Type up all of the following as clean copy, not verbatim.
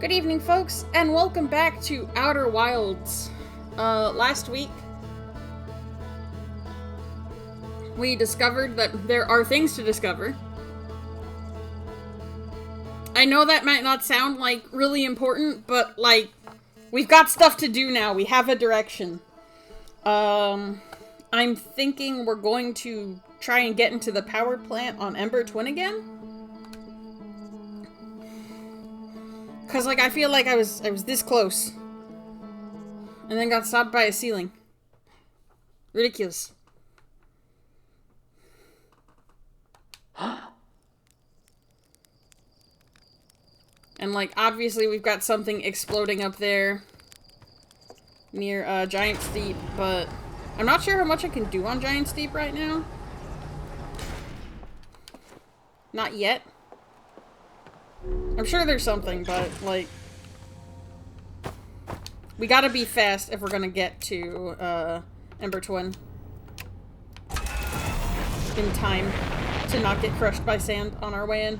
Good evening, folks, and welcome back to Outer Wilds. Last week, we discovered that there are things to discover. I know that might not sound, really important, but, we've got stuff to do now. We have a direction. I'm thinking we're going to try and get into the power plant on Ember Twin again. Cause, I feel like I was this close. And then got stopped by a ceiling. Ridiculous. And, obviously we've got something exploding up there. Near, Giant Steep, but I'm not sure how much I can do on Giant Steep right now. Not yet. I'm sure there's something, but, we gotta be fast if we're gonna get to, Ember Twin. In time to not get crushed by sand on our way in.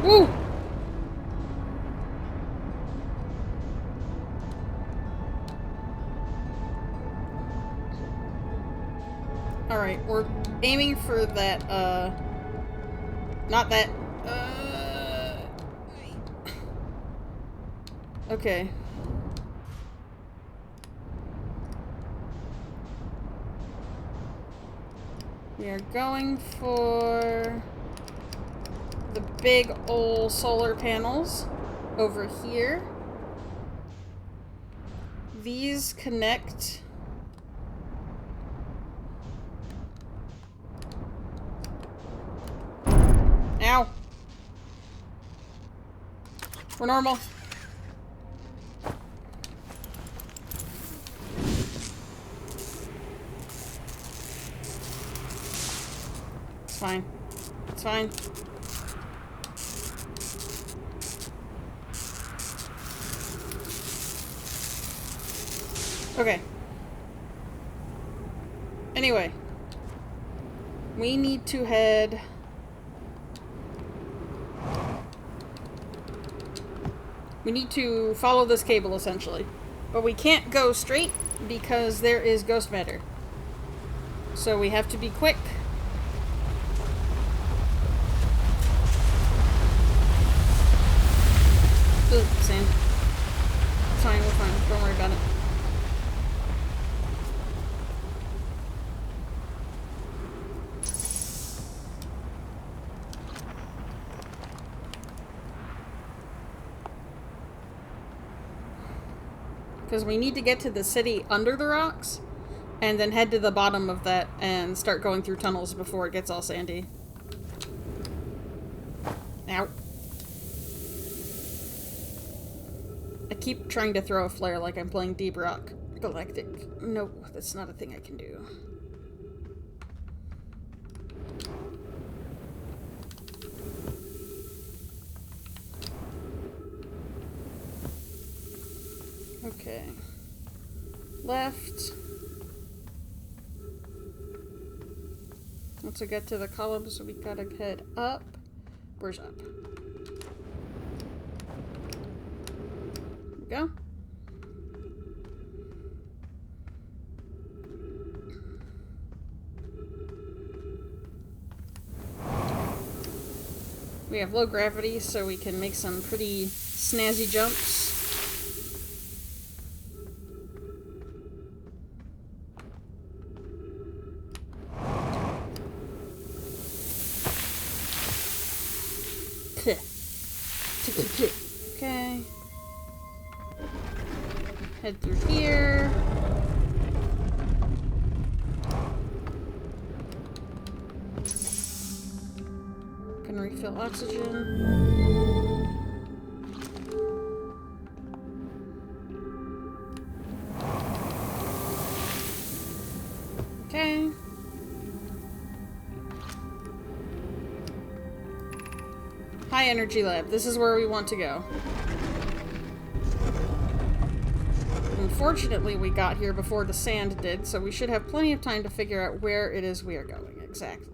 Woo! Alright, we're aiming for that, not that, okay. We are going for the big ol' solar panels over here. These connect. Ow. We're normal. It's fine. It's fine. Okay. Anyway. We need to head... We need to follow this cable, essentially. But we can't go straight because there is ghost matter. So we have to be quick. Ugh, sand. It's fine, we're fine. Don't worry about it. Because we need to get to the city under the rocks, and then head to the bottom of that and start going through tunnels before it gets all sandy. Ow. I keep trying to throw a flare like I'm playing Deep Rock Galactic. No, that's not a thing I can do. Okay. Left. Once we get to the columns, we gotta head up. Where's up? There we go. We have low gravity, so we can make some pretty snazzy jumps. Okay. Head through here. and refill oxygen. Okay. High energy lab. This is where we want to go. Unfortunately, we got here before the sand did, so we should have plenty of time to figure out where it is we are going exactly.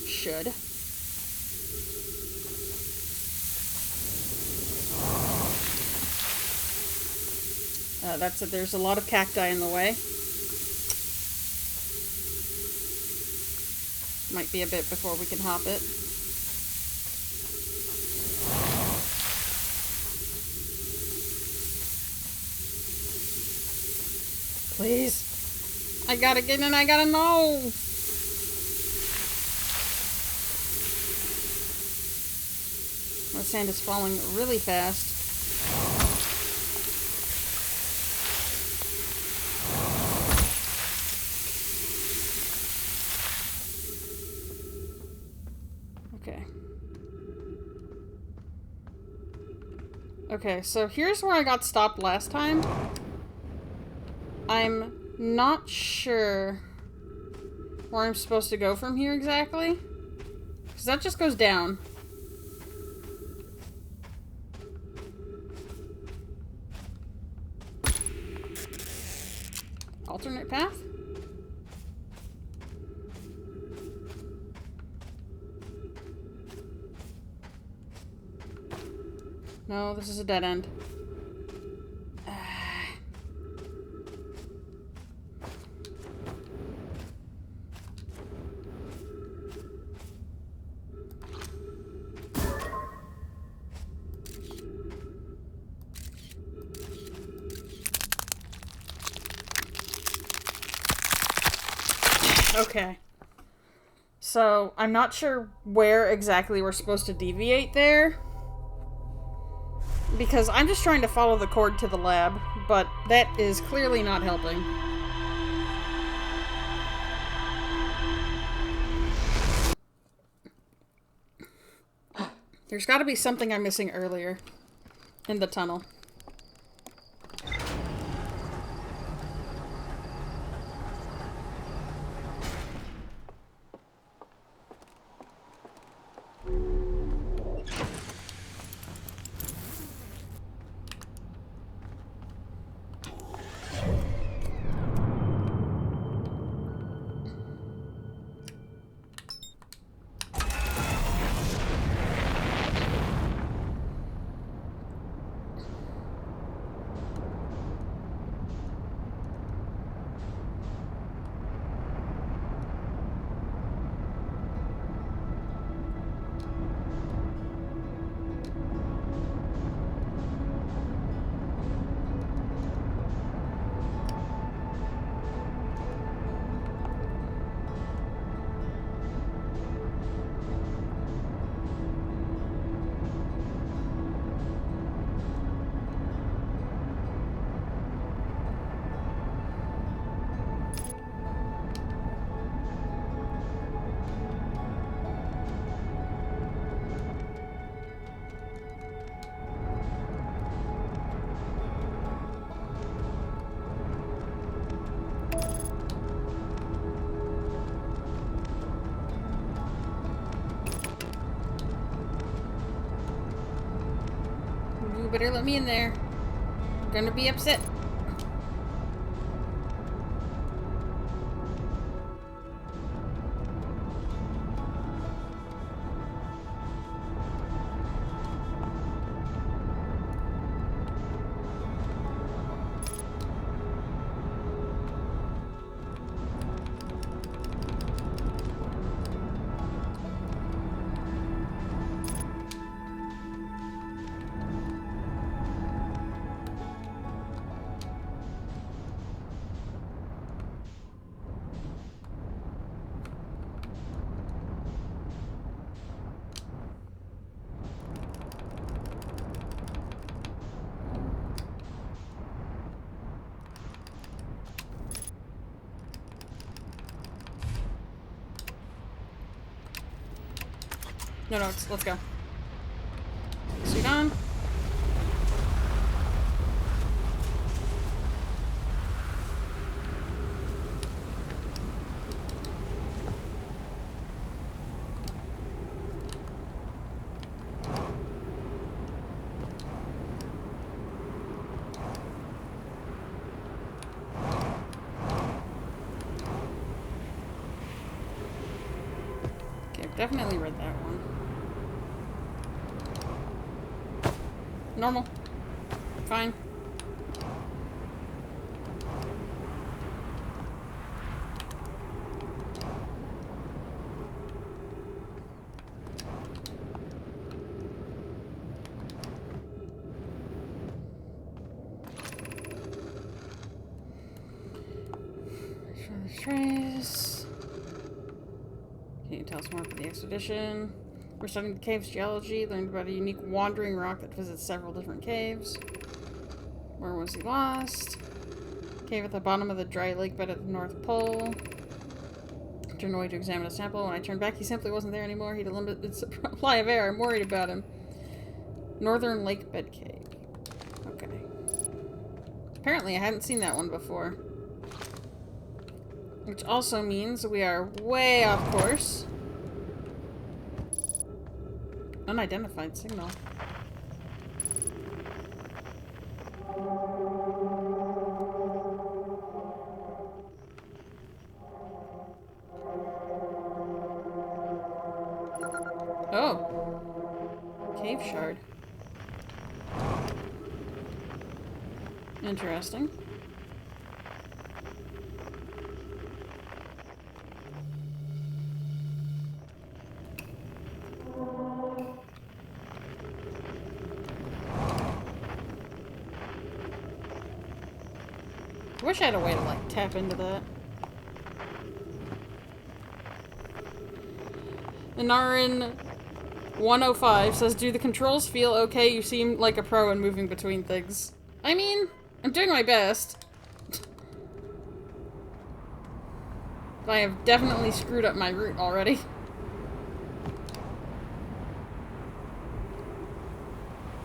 Should. That's it. There's a lot of cacti in the way. Might be a bit before we can hop it. Please. I gotta get in, I gotta know. The sand is falling really fast. Okay, so here's where I got stopped last time. I'm not sure where I'm supposed to go from here exactly. Because that just goes down. Alternate path? No, this is a dead end. Okay. So, I'm not sure where exactly we're supposed to deviate there. Because I'm just trying to follow the cord to the lab, but that is clearly not helping. There's got to be something I'm missing earlier in the tunnel. You better let me in there. I'm gonna be upset. No, let's go. Suit on. Definitely read that one. Normal. Fine. Trace. Can you tell us more about the expedition? We're studying the cave's geology, learned about a unique wandering rock that visits several different caves. Where was he lost? Cave at the bottom of the dry lake bed at the North Pole. Turned away to examine a sample. When I turned back, he simply wasn't there anymore. He had a limited supply of air. I'm worried about him. Northern Lake Bed Cave. Okay. Apparently, I hadn't seen that one before. Which also means we are way off course. Unidentified signal. Oh. Cave shard. Interesting. Wish I had a way to, like, tap into that. Inarin 105 says, do the controls feel okay? You seem like a pro in moving between things. I mean, I'm doing my best. But I have definitely screwed up my route already.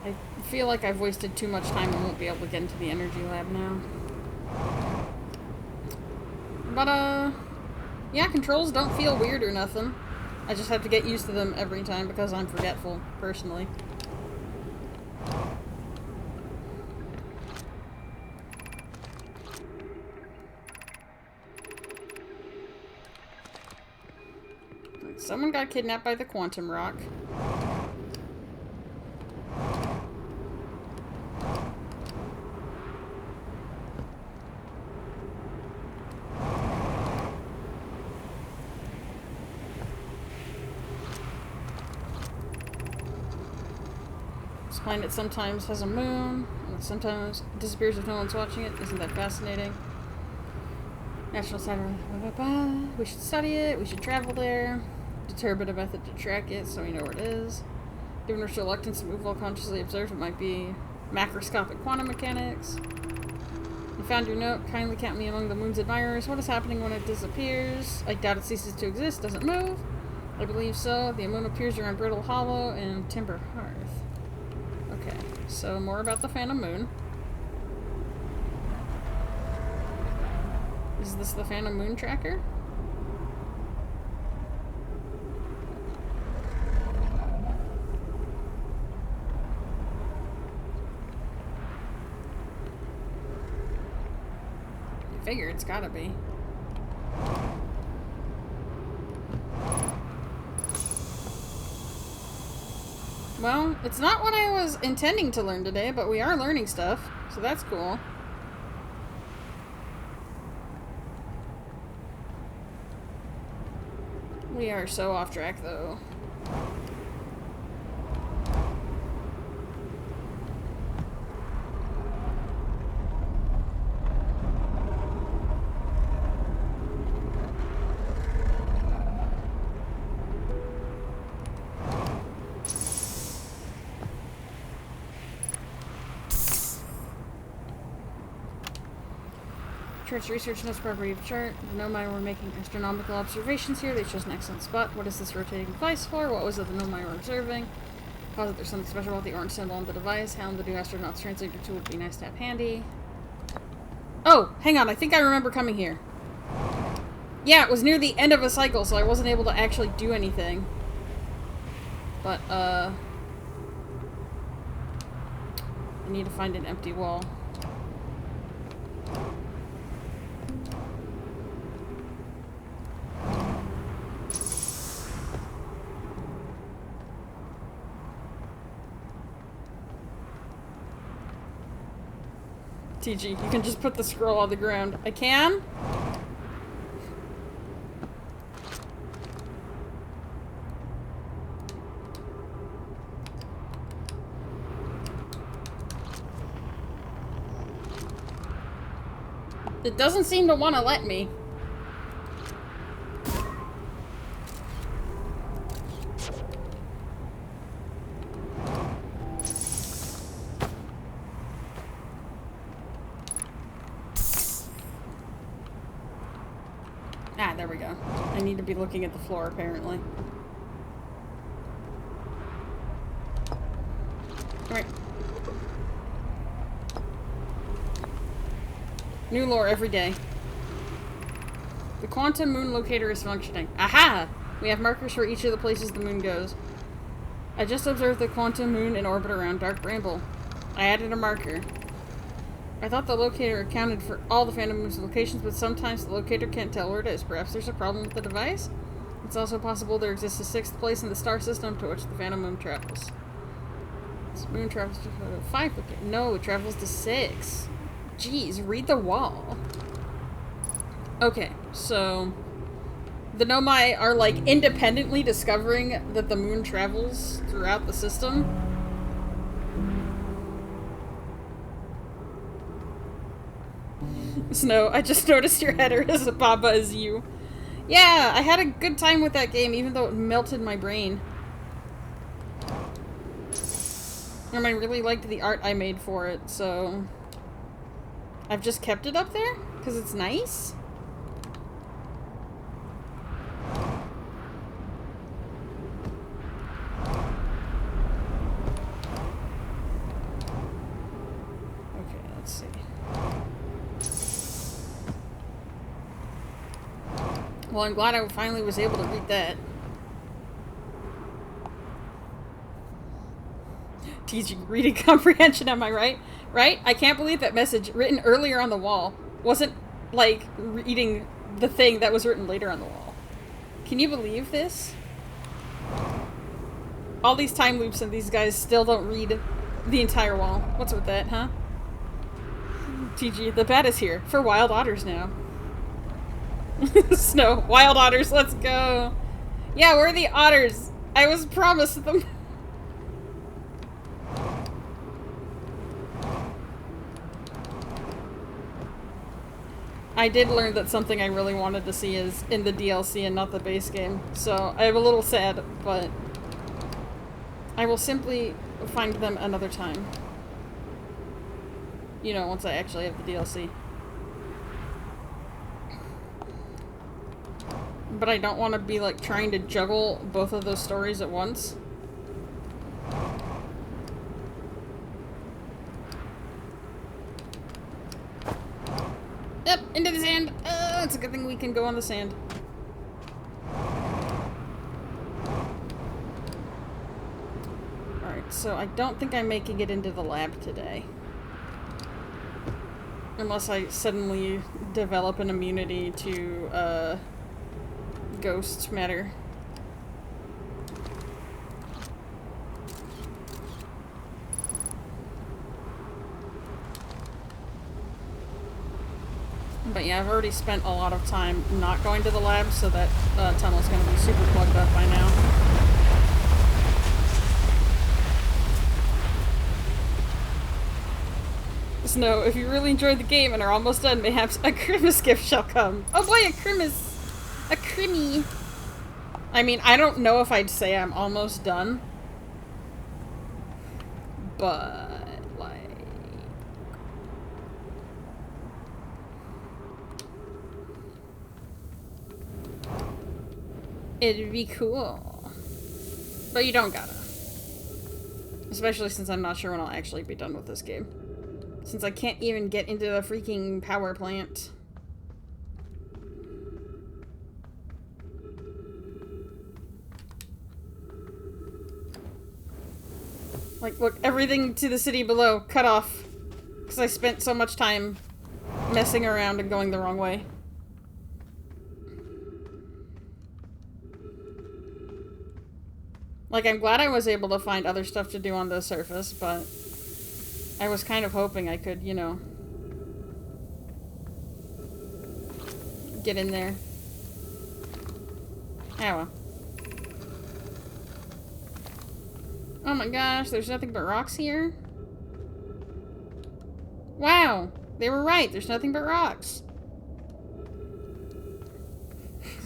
I feel like I've wasted too much time and won't be able to get into the energy lab now. But, yeah, controls don't feel weird or nothing. I just have to get used to them every time because I'm forgetful, personally. Someone got kidnapped by the quantum rock. This planet sometimes has a moon, and sometimes disappears if no one's watching it. Isn't that fascinating? National Center. We should study it. We should travel there. Deter a bit of method to track it so we know where it is. Given its reluctance to move while consciously observed, it might be macroscopic quantum mechanics. You found your note. Kindly count me among the moon's admirers. What is happening when it disappears? I doubt it ceases to exist. Does it move? I believe so. The moon appears around Brittle Hollow and Timber Hearth. Okay, so more about the Phantom Moon. Is this the Phantom Moon tracker? I figure it's gotta be. Well, it's not what I was intending to learn today, but we are learning stuff, so that's cool. We are so off track, though. charts research notes property of chart. The Nomai were making astronomical observations here. They chose an excellent spot. What is this rotating device for? What was it the Nomai were observing? Posit there's something special about the orange symbol on the device. How the new astronaut's translator tool would be nice to have handy. Oh, hang on. I think I remember coming here. Yeah, it was near the end of a cycle, so I wasn't able to actually do anything. But, I need to find an empty wall. TG, you can just put the scroll on the ground. I can? It doesn't seem to want to let me. Ah, there we go. I need to be looking at the floor, apparently. Come here. New lore every day. The quantum moon locator is functioning. Aha! We have markers for each of the places the moon goes. I just observed the quantum moon in orbit around Dark Bramble. I added a marker. I thought the locator accounted for all the Phantom Moon's locations, but sometimes the locator can't tell where it is. Perhaps there's a problem with the device? It's also possible there exists a sixth place in the star system to which the Phantom Moon travels. This moon travels to 5. No, it travels to 6. Jeez, read the wall. Okay, so the Nomai are like independently discovering that the moon travels throughout the system. Snow, I just noticed your header is Baba is you. Yeah, I had a good time with that game, even though it melted my brain. And I really liked the art I made for it, so I've just kept it up there because it's nice. Okay, let's see. Well, I'm glad I finally was able to read that. Teaching reading comprehension, am I right? Right? I can't believe that message written earlier on the wall wasn't, like, reading the thing that was written later on the wall. Can you believe this? All these time loops and these guys still don't read the entire wall. What's with that, huh? TG, the bat is here. For wild otters now. Snow. Wild otters, let's go. Yeah, where are the otters? I was promised them. I did learn that something I really wanted to see is in the DLC and not the base game. So I'm a little sad, but I will simply find them another time. You know, once I actually have the DLC. But I don't want to be, like, trying to juggle both of those stories at once. Yep, into the sand! It's a good thing we can go on the sand. Alright, so I don't think I'm making it into the lab today. Unless I suddenly develop an immunity to, ghost matter. But yeah, I've already spent a lot of time not going to the lab, so that tunnel's gonna be super plugged up by now. Snow, if you really enjoyed the game and are almost done, mayhaps a Christmas gift shall come. Oh boy, a Christmas! A crimmy. I mean, I don't know if I'd say I'm almost done. But, like... It'd be cool. But you don't gotta. Especially since I'm not sure when I'll actually be done with this game. Since I can't even get into the freaking power plant. Like, look, everything to the city below, cut off. Because I spent so much time messing around and going the wrong way. Like, I'm glad I was able to find other stuff to do on the surface, but I was kind of hoping I could, you know, get in there. Oh well. Oh my gosh, there's nothing but rocks here? Wow, they were right, there's nothing but rocks.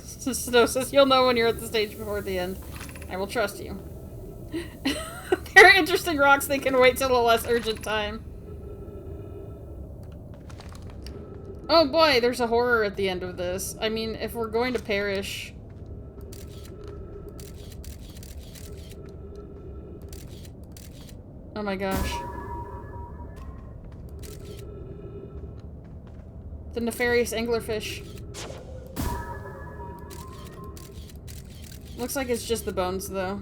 Snow says, you'll know when you're at the stage before the end. I will trust you. There are interesting rocks, they can wait till a less urgent time. Oh boy, there's a horror at the end of this. I mean, if we're going to perish... Oh my gosh. The nefarious anglerfish. Looks like it's just the bones, though.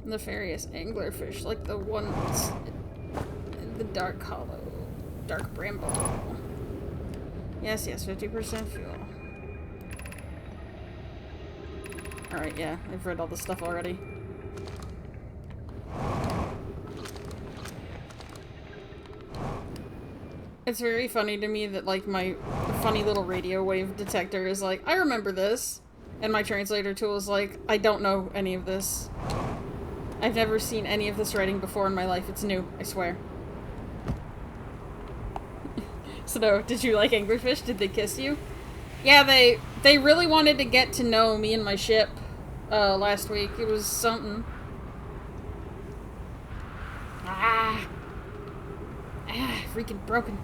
Nefarious anglerfish, like the ones in the dark hollow, dark bramble. Yes, yes, 50% fuel. Alright, yeah, I've read all this stuff already. It's very funny to me that, like, my funny little radio wave detector is like, I remember this. And my translator tool is like, I don't know any of this. I've never seen any of this writing before in my life. It's new, I swear. So no, did you like anglerfish? Did they kiss you? Yeah, they really wanted to get to know me and my ship last week. It was something. Ah, freaking broken.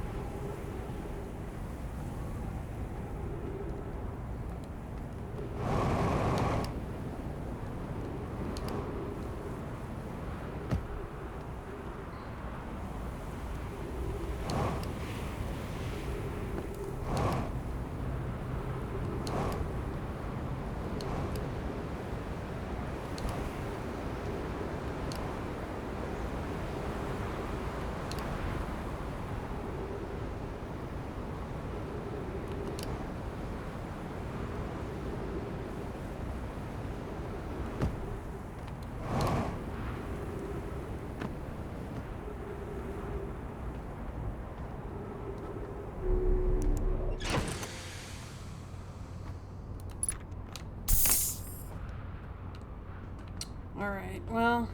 Alright, well,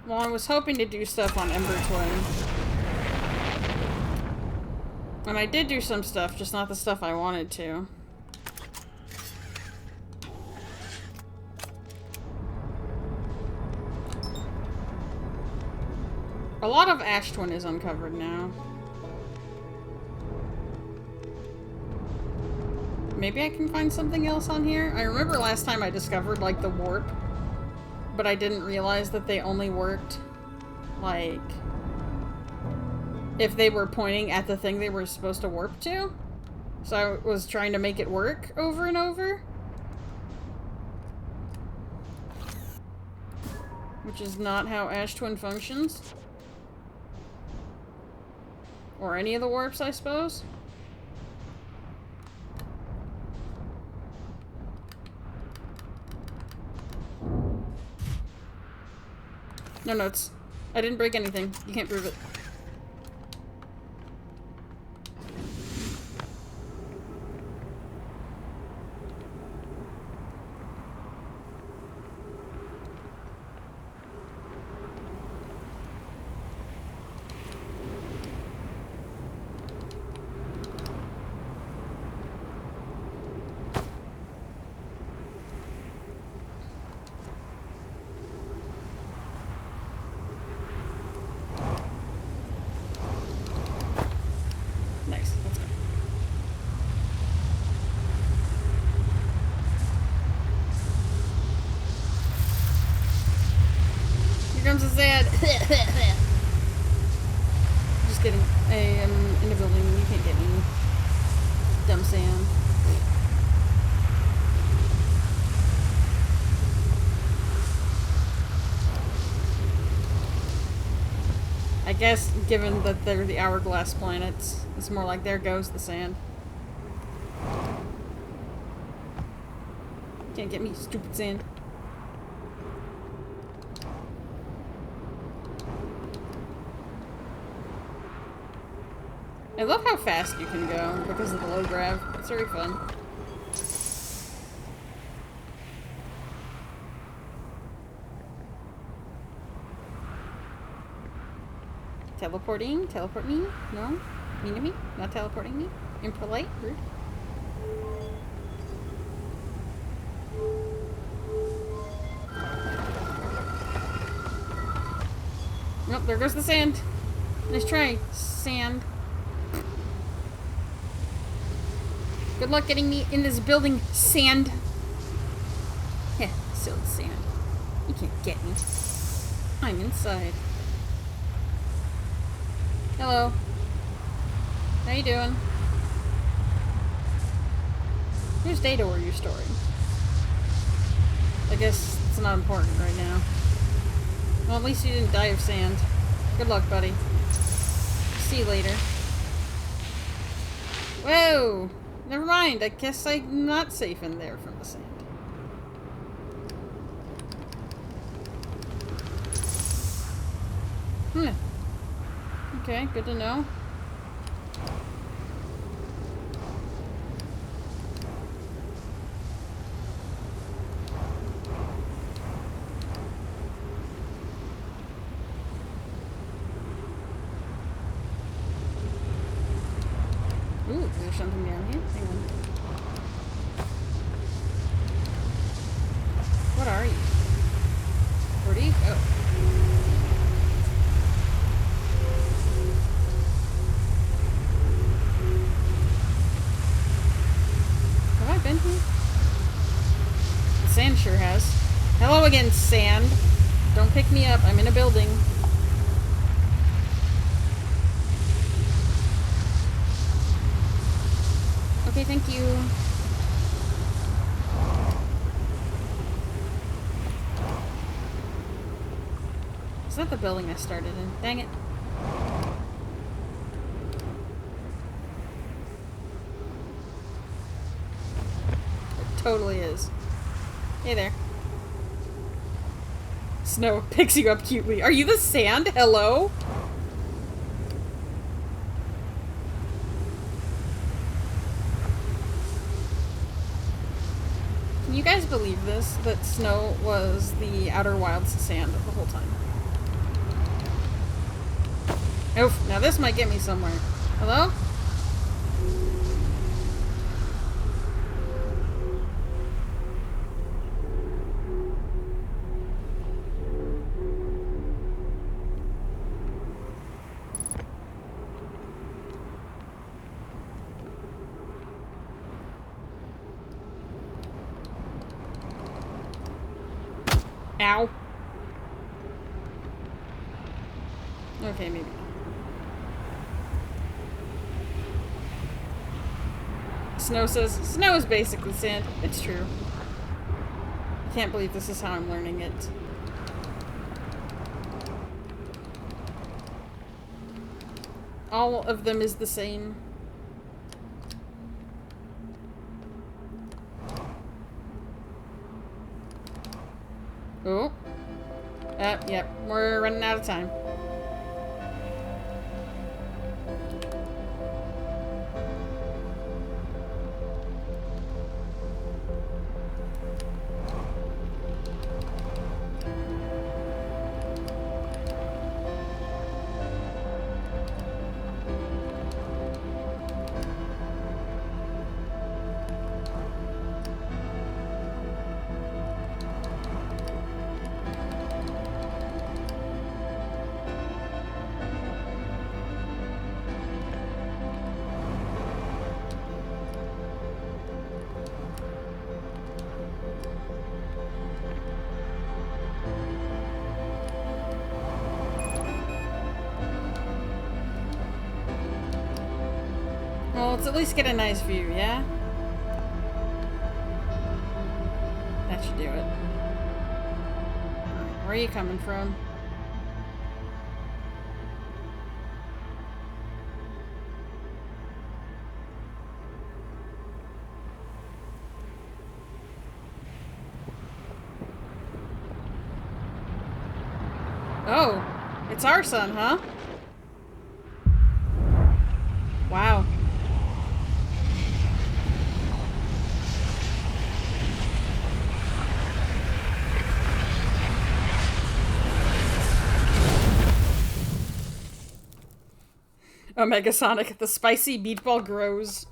I was hoping to do stuff on Ember Twin. And I did do some stuff, just not the stuff I wanted to. A lot of Ash Twin is uncovered now. Maybe I can find something else on here? I remember last time I discovered, like, the warp. But I didn't realize that they only worked, like, if they were pointing at the thing they were supposed to warp to. So I was trying to make it work over and over. Which is not how Ash Twin functions. Or any of the warps, I suppose. No notes. I didn't break anything. You can't prove it. sand. Just kidding. I am in a building. You can't get me. Dumb sand. I guess, given that they're the hourglass planets, it's more like there goes the sand. Can't get me, stupid sand. I love how fast you can go because of the low grav. It's very fun. Teleporting? Teleport me? No? Mean to me? Not teleporting me? Impolite? Rude? Nope, there goes the sand. Nice try, sand. Good luck getting me in this building, sand. Heh, silly sand. You can't get me. I'm inside. Hello. How you doing? Here's data where you're storing. I guess it's not important right now. Well, at least you didn't die of sand. Good luck, buddy. See you later. Whoa! Never mind. I guess I'm not safe in there from the sand. Okay, good to know. Ooh, is there something down here? Hang on. What are you? Vertigo? Oh. Been here? The sand sure has. Hello again, sand. Don't pick me up. I'm in a building. Okay, thank you. Is that the building I started in? Dang it. Totally is. Hey there. Snow picks you up cutely. Are you the sand? Hello? Can you guys believe this? That Snow was the Outer Wilds sand the whole time. Oof, now this might get me somewhere. Hello? Ow. Okay, maybe. Snow says, Snow is basically sand. It's true. I can't believe this is how I'm learning it. All of them is the same. Oh. Yep. We're running out of time. Well, let's at least get a nice view, yeah? That should do it. Where are you coming from? Oh, it's our sun, huh? Wow. Omega Sonic, the spicy meatball grows.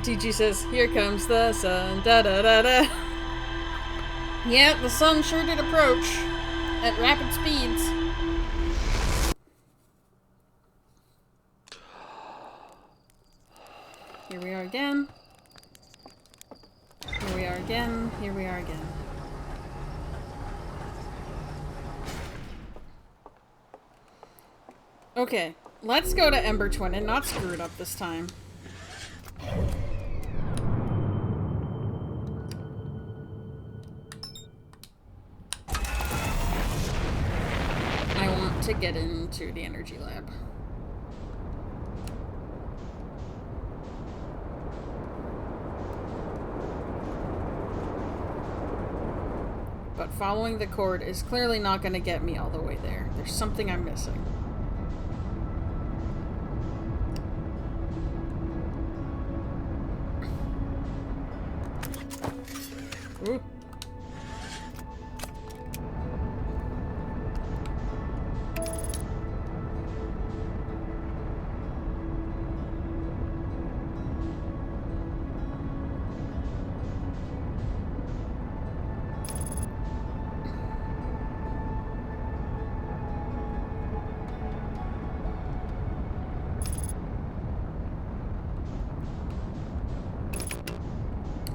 TG says, here comes the sun, da da da da. Yeah, the sun sure did approach at rapid speeds. Here we are again. Here we are again. Here we are again. Okay, let's go to Ember Twin and not screw it up this time. I want to get into the energy lab. But following the cord is clearly not going to get me all the way there. There's something I'm missing. Ooh.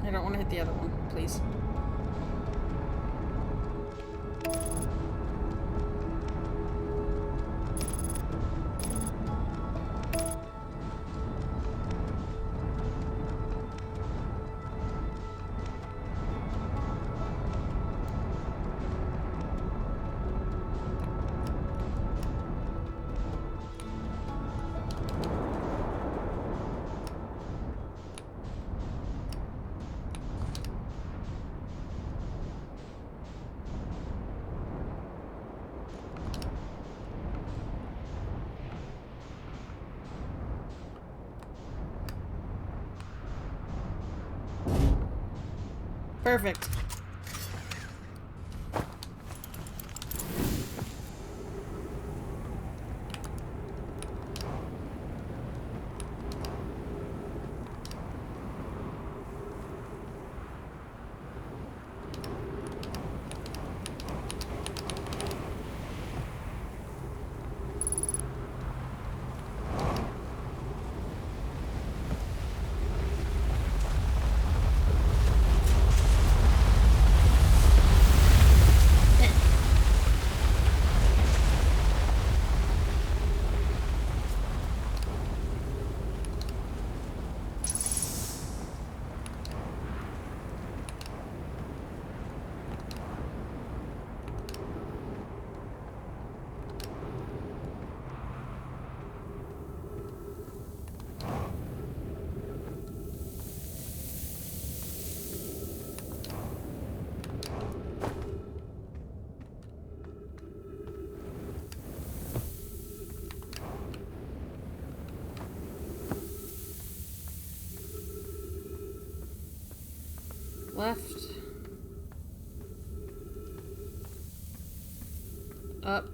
I don't want to hit the other one, please. Perfect. Left. Up.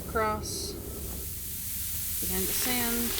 Cross. Behind the sand.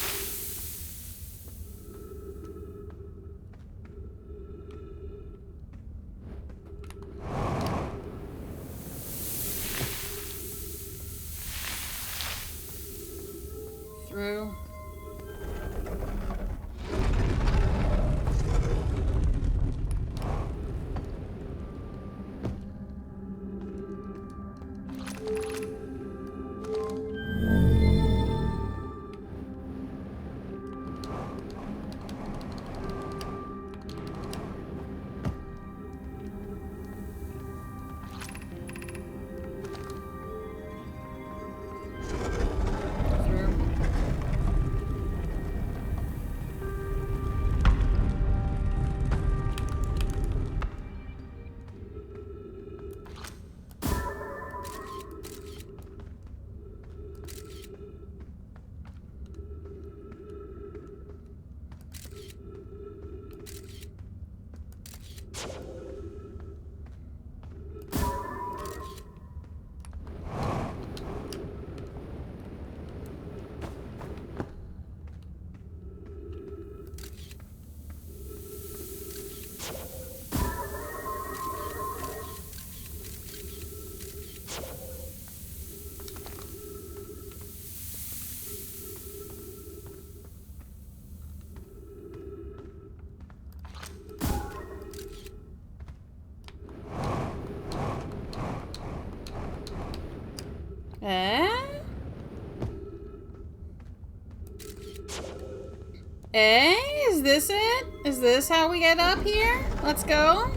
Eh? Is this it? Is this how we get up here? Let's go.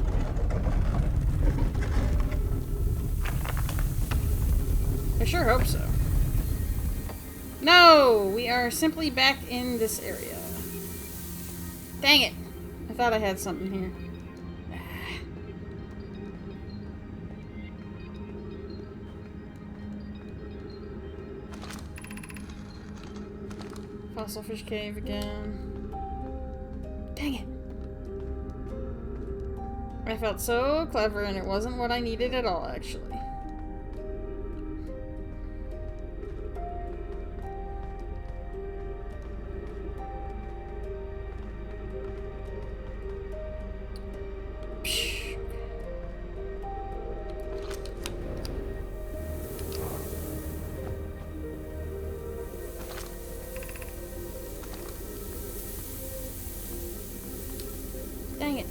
I sure hope so. No! We are simply back in this area. Dang it! I thought I had something here. Fossil fish cave again. Dang it! I felt so clever and it wasn't what I needed at all, actually. Dang it.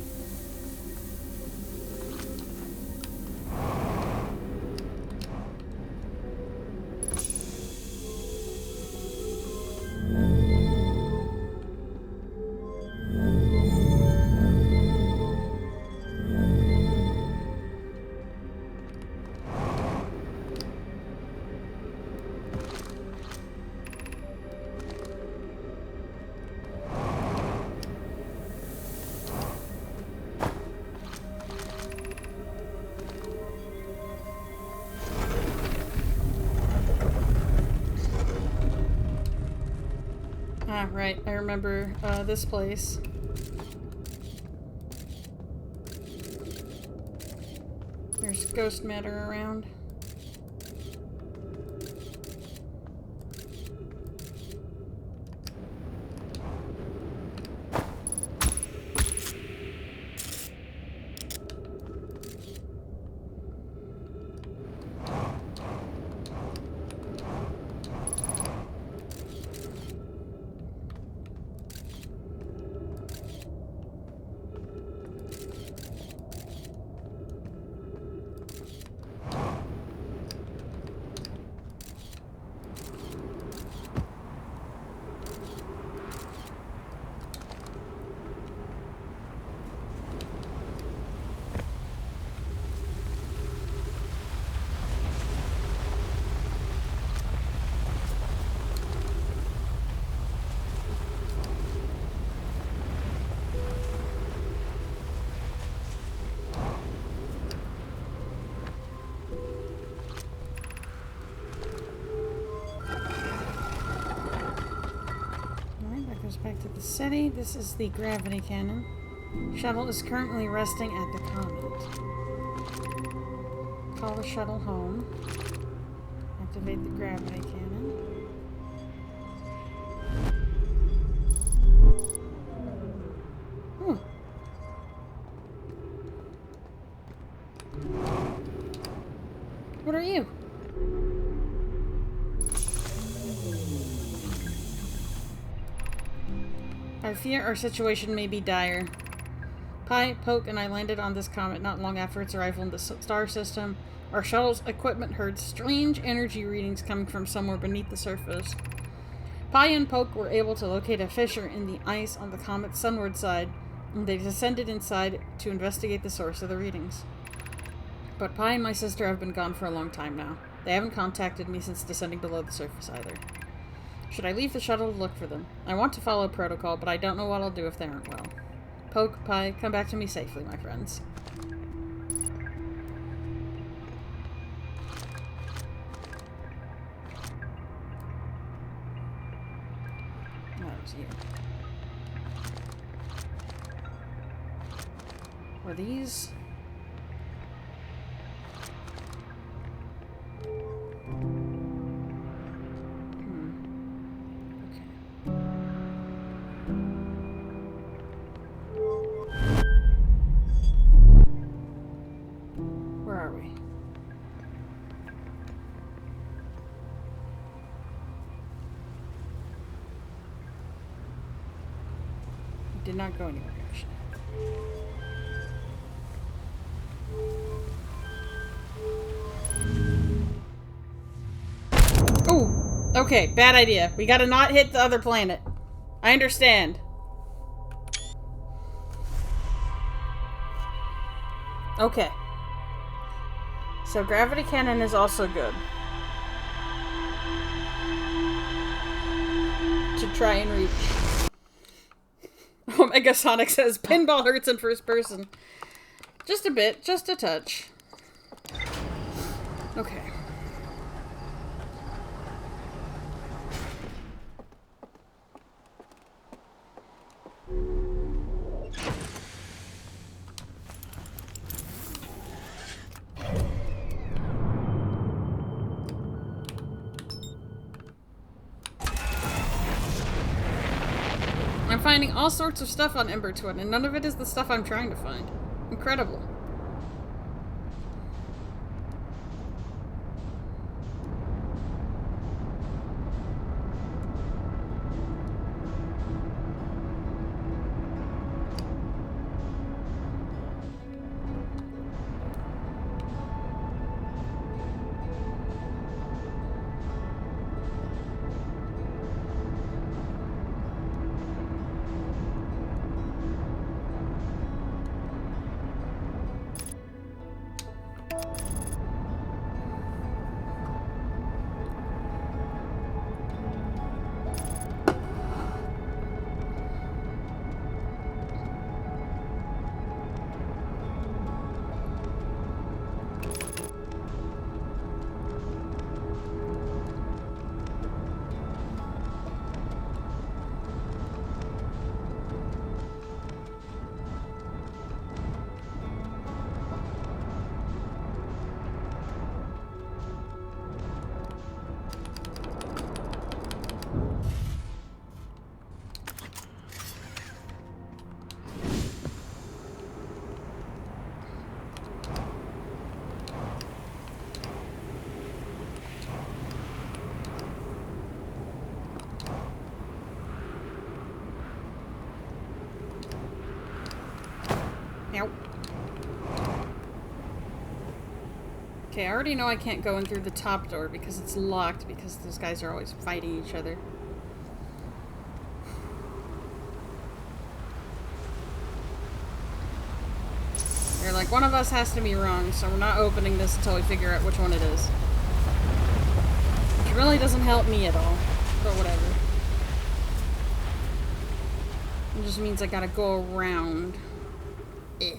Ah, right. I remember this place. There's ghost matter around. Back to the city. This is the gravity cannon. Shuttle is currently resting at the comet. Call the shuttle home. Activate the gravity cannon. What are you? I fear our situation may be dire. Pi, Poke, and I landed on this comet not long after its arrival in the star system. Our shuttle's equipment heard strange energy readings coming from somewhere beneath the surface. Pi and Poke were able to locate a fissure in the ice on the comet's sunward side, and they descended inside to investigate the source of the readings. But Pi and my sister have been gone for a long time now. They haven't contacted me since descending below the surface either. Should I leave the shuttle to look for them? I want to follow protocol, but I don't know what I'll do if they aren't well. Poke, Pi, come back to me safely, my friends. That was you. Were these... did not go anywhere, actually. Oh! Okay, bad idea. We gotta not hit the other planet. I understand. Okay. So gravity cannon is also good. To try and reach. Omega Sonic says pinball hurts in first person. Just a bit, just a touch. Okay. I'm finding all sorts of stuff on Ember Twin, and none of it is the stuff I'm trying to find. Incredible. Nope. Okay, I already know I can't go in through the top door because it's locked because those guys are always fighting each other. They're like, one of us has to be wrong, so we're not opening this until we figure out which one it is. Which really doesn't help me at all, but whatever. It just means I gotta go around. Eh.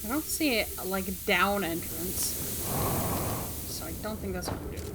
I don't see it like a down entrance, so I don't think that's what I'm doing.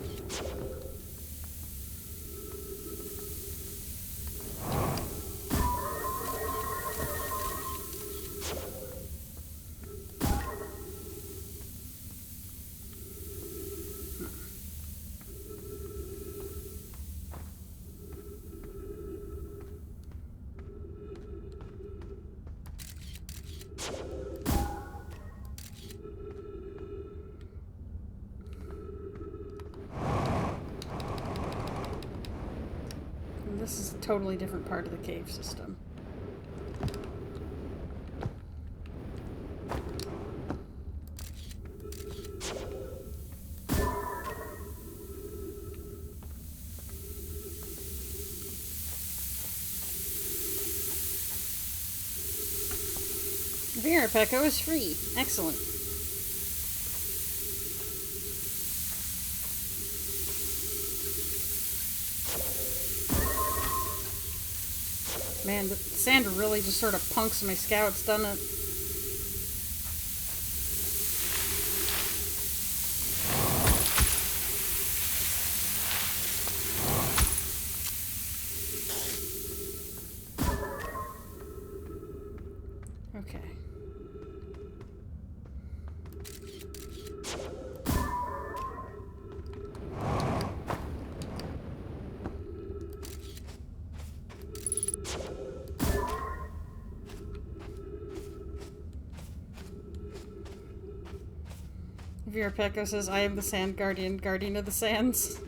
totally different part of the cave system. Vera Pecco is free. Excellent. Man, the sand really just sort of punks my scouts, doesn't it? Okay. Vera Pecco says, I am the Sand Guardian, Guardian of the Sands.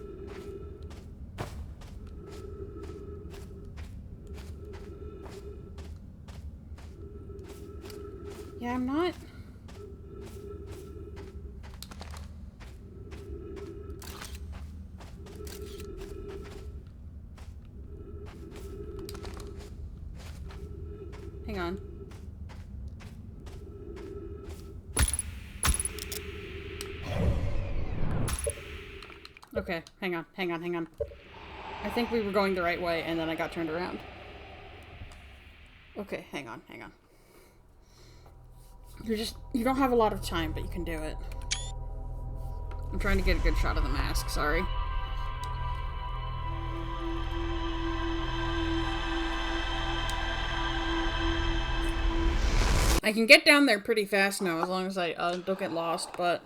Yeah, I'm not. Hang on. Okay, hang on. I think we were going the right way, and then I got turned around. Okay, hang on. You don't have a lot of time, but you can do it. I'm trying to get a good shot of the mask, sorry. I can get down there pretty fast now, as long as I don't get lost, but...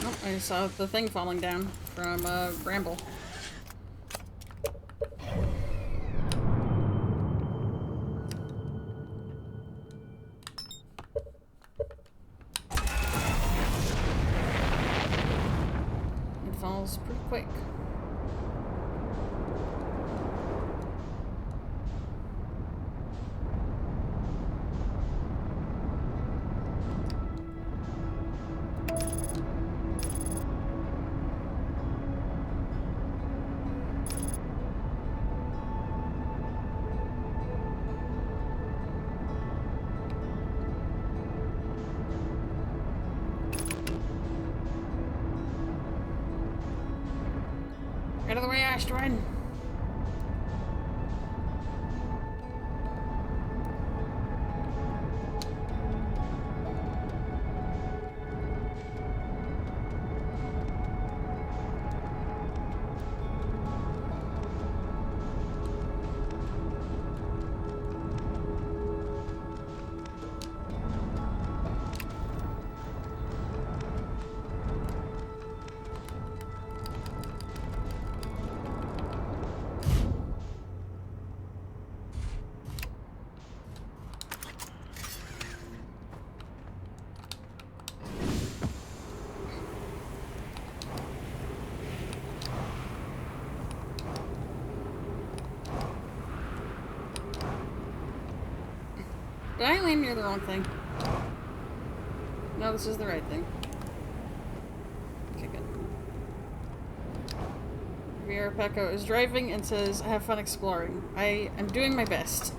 Oh, I saw the thing falling down from, Bramble. It falls pretty quick. Out of the way, Astrid! Did I land near the wrong thing? No, this is the right thing. Okay, good. Vera Pecco is driving and says, have fun exploring. I am doing my best.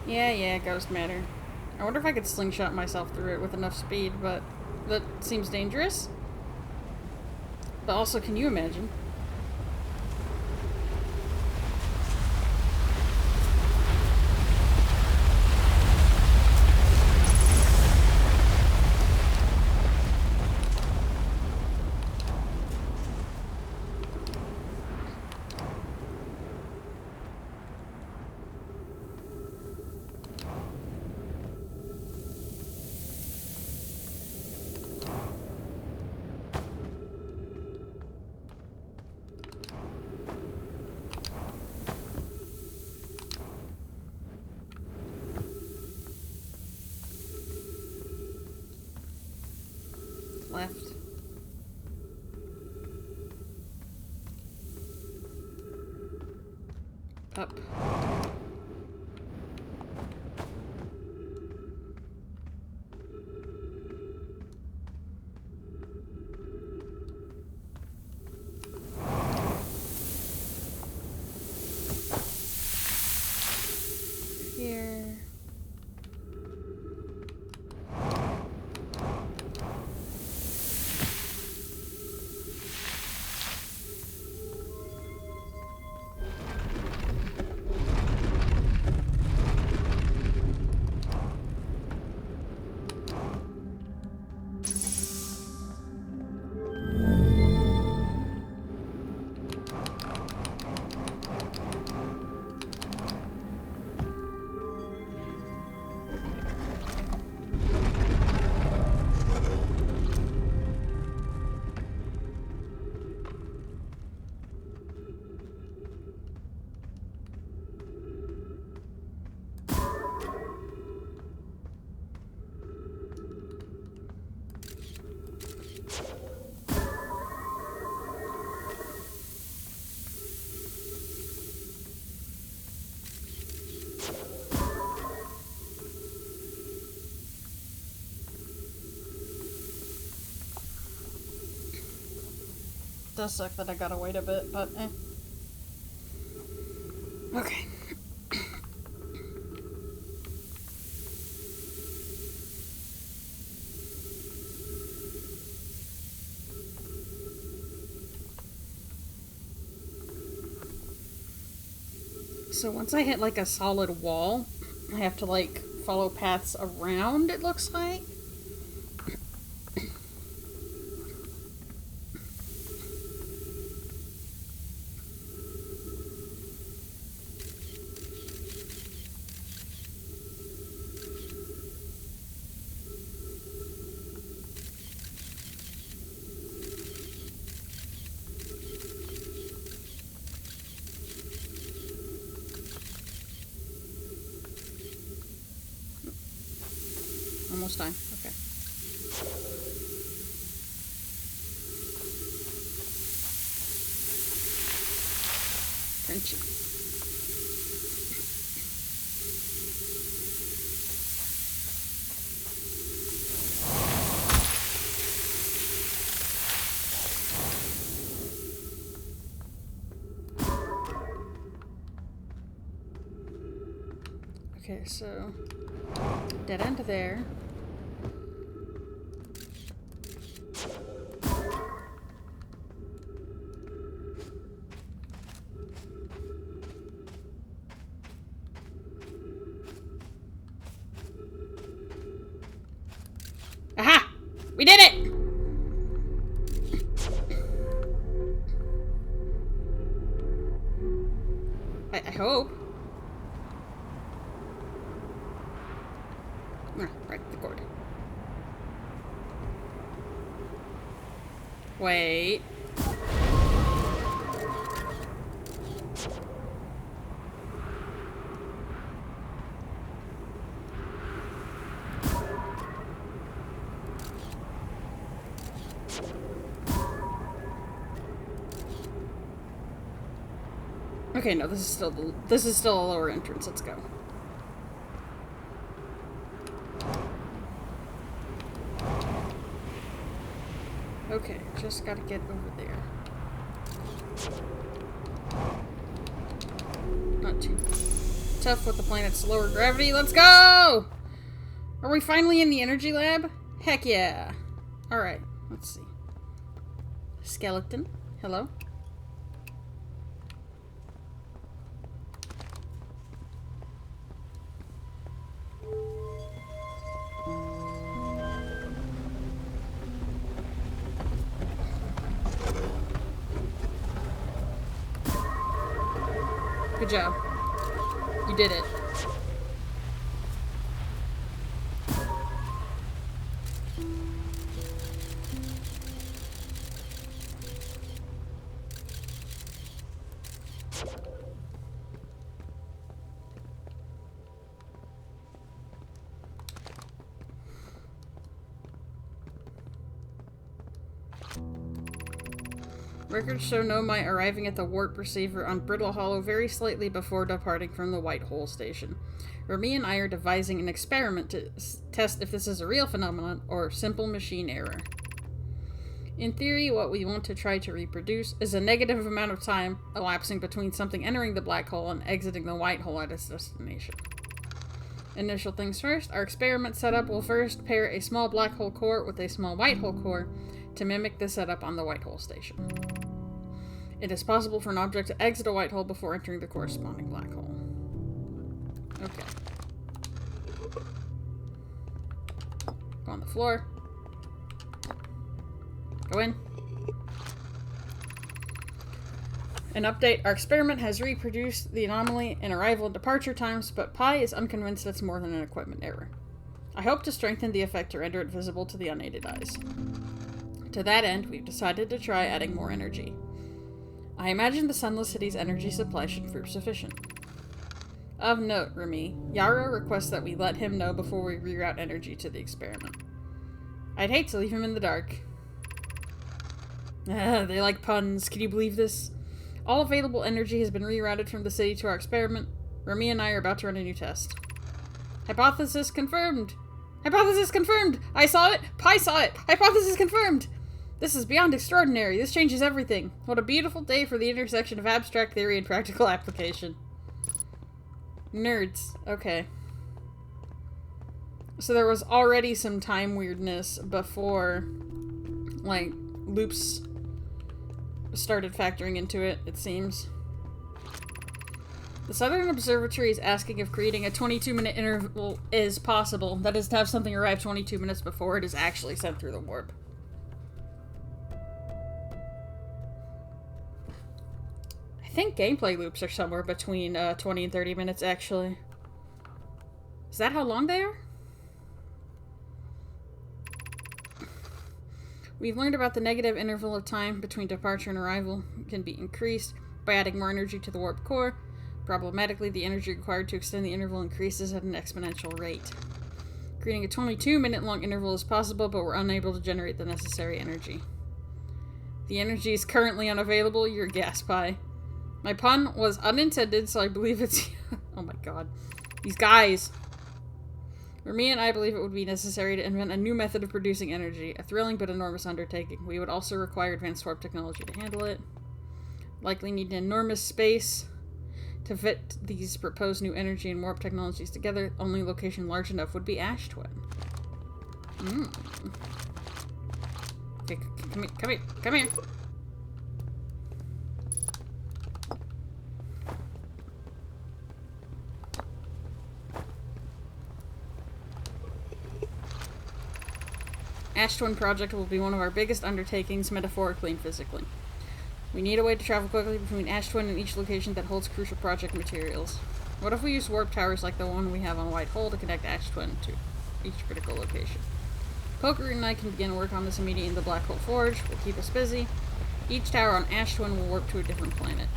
Yeah, ghost matter. I wonder if I could slingshot myself through it with enough speed, but that seems dangerous. But also, can you imagine? left. Up. Here. Does suck that I gotta wait a bit, but eh. Okay. So once I hit like a solid wall, I have to like follow paths around, it looks like. Almost time. Okay. Crunchy. Okay, so dead end there. Aha! We did it! I hope. Ah, right, the cord. Wait. Okay, no, this is still a lower entrance. Let's go. Okay, just gotta get over there. Not too tough with the planet's lower gravity. Let's go! Are we finally in the energy lab? Heck yeah. Alright, let's see. Skeleton. Hello? Good job. You did it. Records show Nomai arriving at the warp receiver on Brittle Hollow very slightly before departing from the White Hole station. Remy and I are devising an experiment to test if this is a real phenomenon or simple machine error. In theory, what we want to try to reproduce is a negative amount of time elapsing between something entering the black hole and exiting the white hole at its destination. Initial things first, our experiment setup will first pair a small black hole core with a small white hole core to mimic the setup on the white hole station. It is possible for an object to exit a white hole before entering the corresponding black hole. Okay. Go on the floor. Go in. An update. Our experiment has reproduced the anomaly in arrival and departure times, but Pi is unconvinced it's more than an equipment error. I hope to strengthen the effect to render it visible to the unaided eyes. To that end, we've decided to try adding more energy. I imagine the Sunless City's energy supply should prove sufficient. Of note, Remy, Yarrow requests that we let him know before we reroute energy to the experiment. I'd hate to leave him in the dark. They like puns. Can you believe this? All available energy has been rerouted from the city to our experiment. Remy and I are about to run a new test. Hypothesis confirmed! Hypothesis confirmed! I saw it! Pi saw it! Hypothesis confirmed! This is beyond extraordinary. This changes everything. What a beautiful day for the intersection of abstract theory and practical application. Nerds. Okay. So there was already some time weirdness before, like, loops started factoring into it, it seems. The Southern Observatory is asking if creating a 22-minute interval is possible. That is, to have something arrive 22 minutes before it is actually sent through the warp. I think gameplay loops are somewhere between 20 and 30 minutes, actually. Is that how long they are? We've learned about the negative interval of time between departure and arrival can be increased by adding more energy to the warp core. Problematically, the energy required to extend the interval increases at an exponential rate. Creating a 22-minute long interval is possible, but we're unable to generate the necessary energy. The energy is currently unavailable. You're a gas pie. My pun was unintended, so I believe it's... Oh my god. These guys. Remy and I believe it would be necessary to invent a new method of producing energy, a thrilling but enormous undertaking. We would also require advanced warp technology to handle it. Likely need an enormous space to fit these proposed new energy and warp technologies together. Only location large enough would be Ash Twin. Okay, come here. Ash Twin Project will be one of our biggest undertakings, metaphorically and physically. We need a way to travel quickly between Ash Twin and each location that holds crucial project materials. What if we use warp towers like the one we have on White Hole to connect Ash Twin to each critical location? Poker and I can begin work on this immediately in the Black Hole Forge. Will keep us busy. Each tower on Ash Twin will warp to a different planet.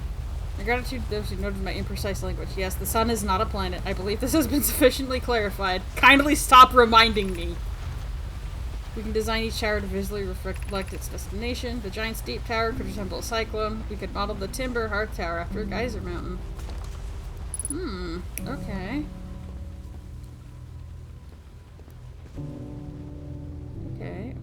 My gratitude to those who noted my imprecise language. Yes, the sun is not a planet. I believe this has been sufficiently clarified. Kindly stop reminding me. We can design each tower to visually reflect its destination. The giant steep tower could resemble a cyclone. We could model the timber hearth tower after a geyser mountain. Okay. Okay.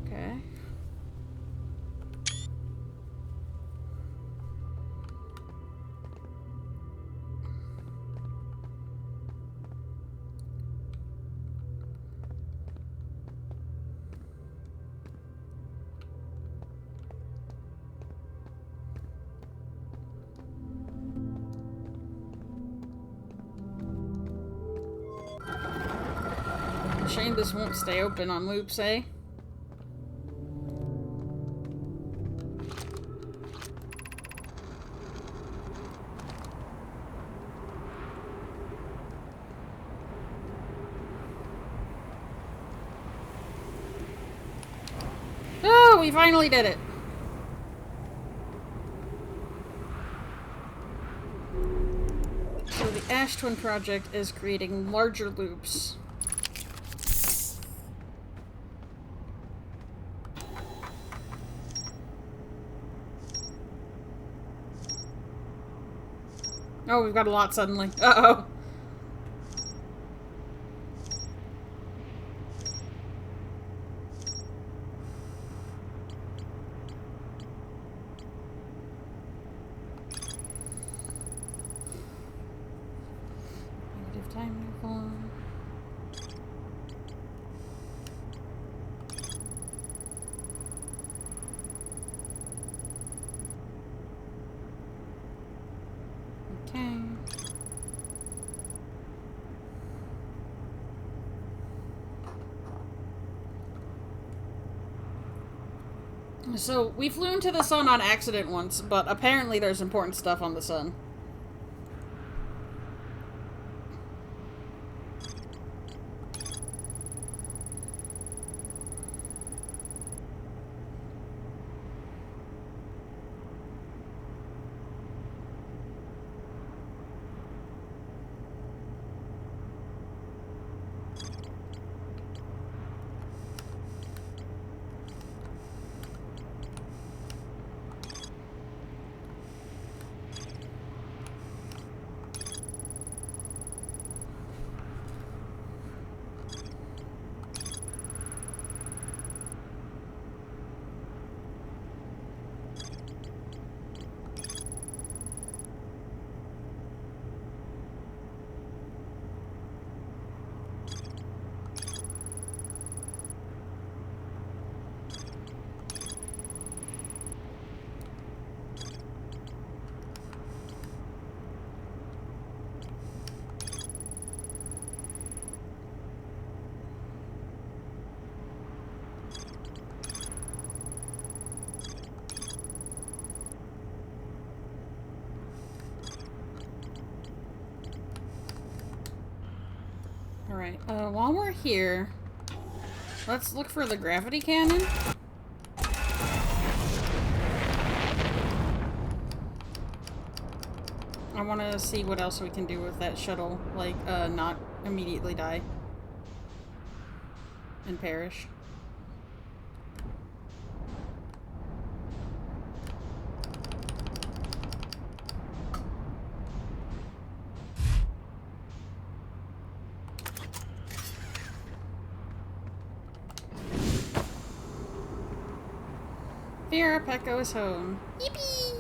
Shame this won't stay open on loops, eh? Oh, we finally did it! So the Ash Twin Project is creating larger loops. Oh, we've got a lot suddenly. Uh-oh. Negative time level. Okay. So, we flew into the sun on accident once, but apparently there's important stuff on the sun. Alright, while we're here, let's look for the gravity cannon. I want to see what else we can do with that shuttle, like, not immediately die and perish. Vera Pecco is home. Yippee!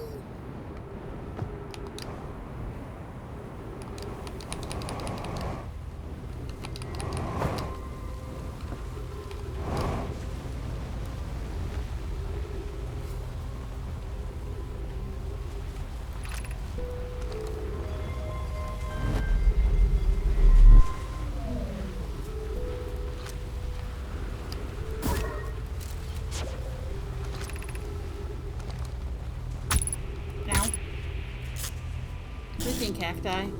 Cacti.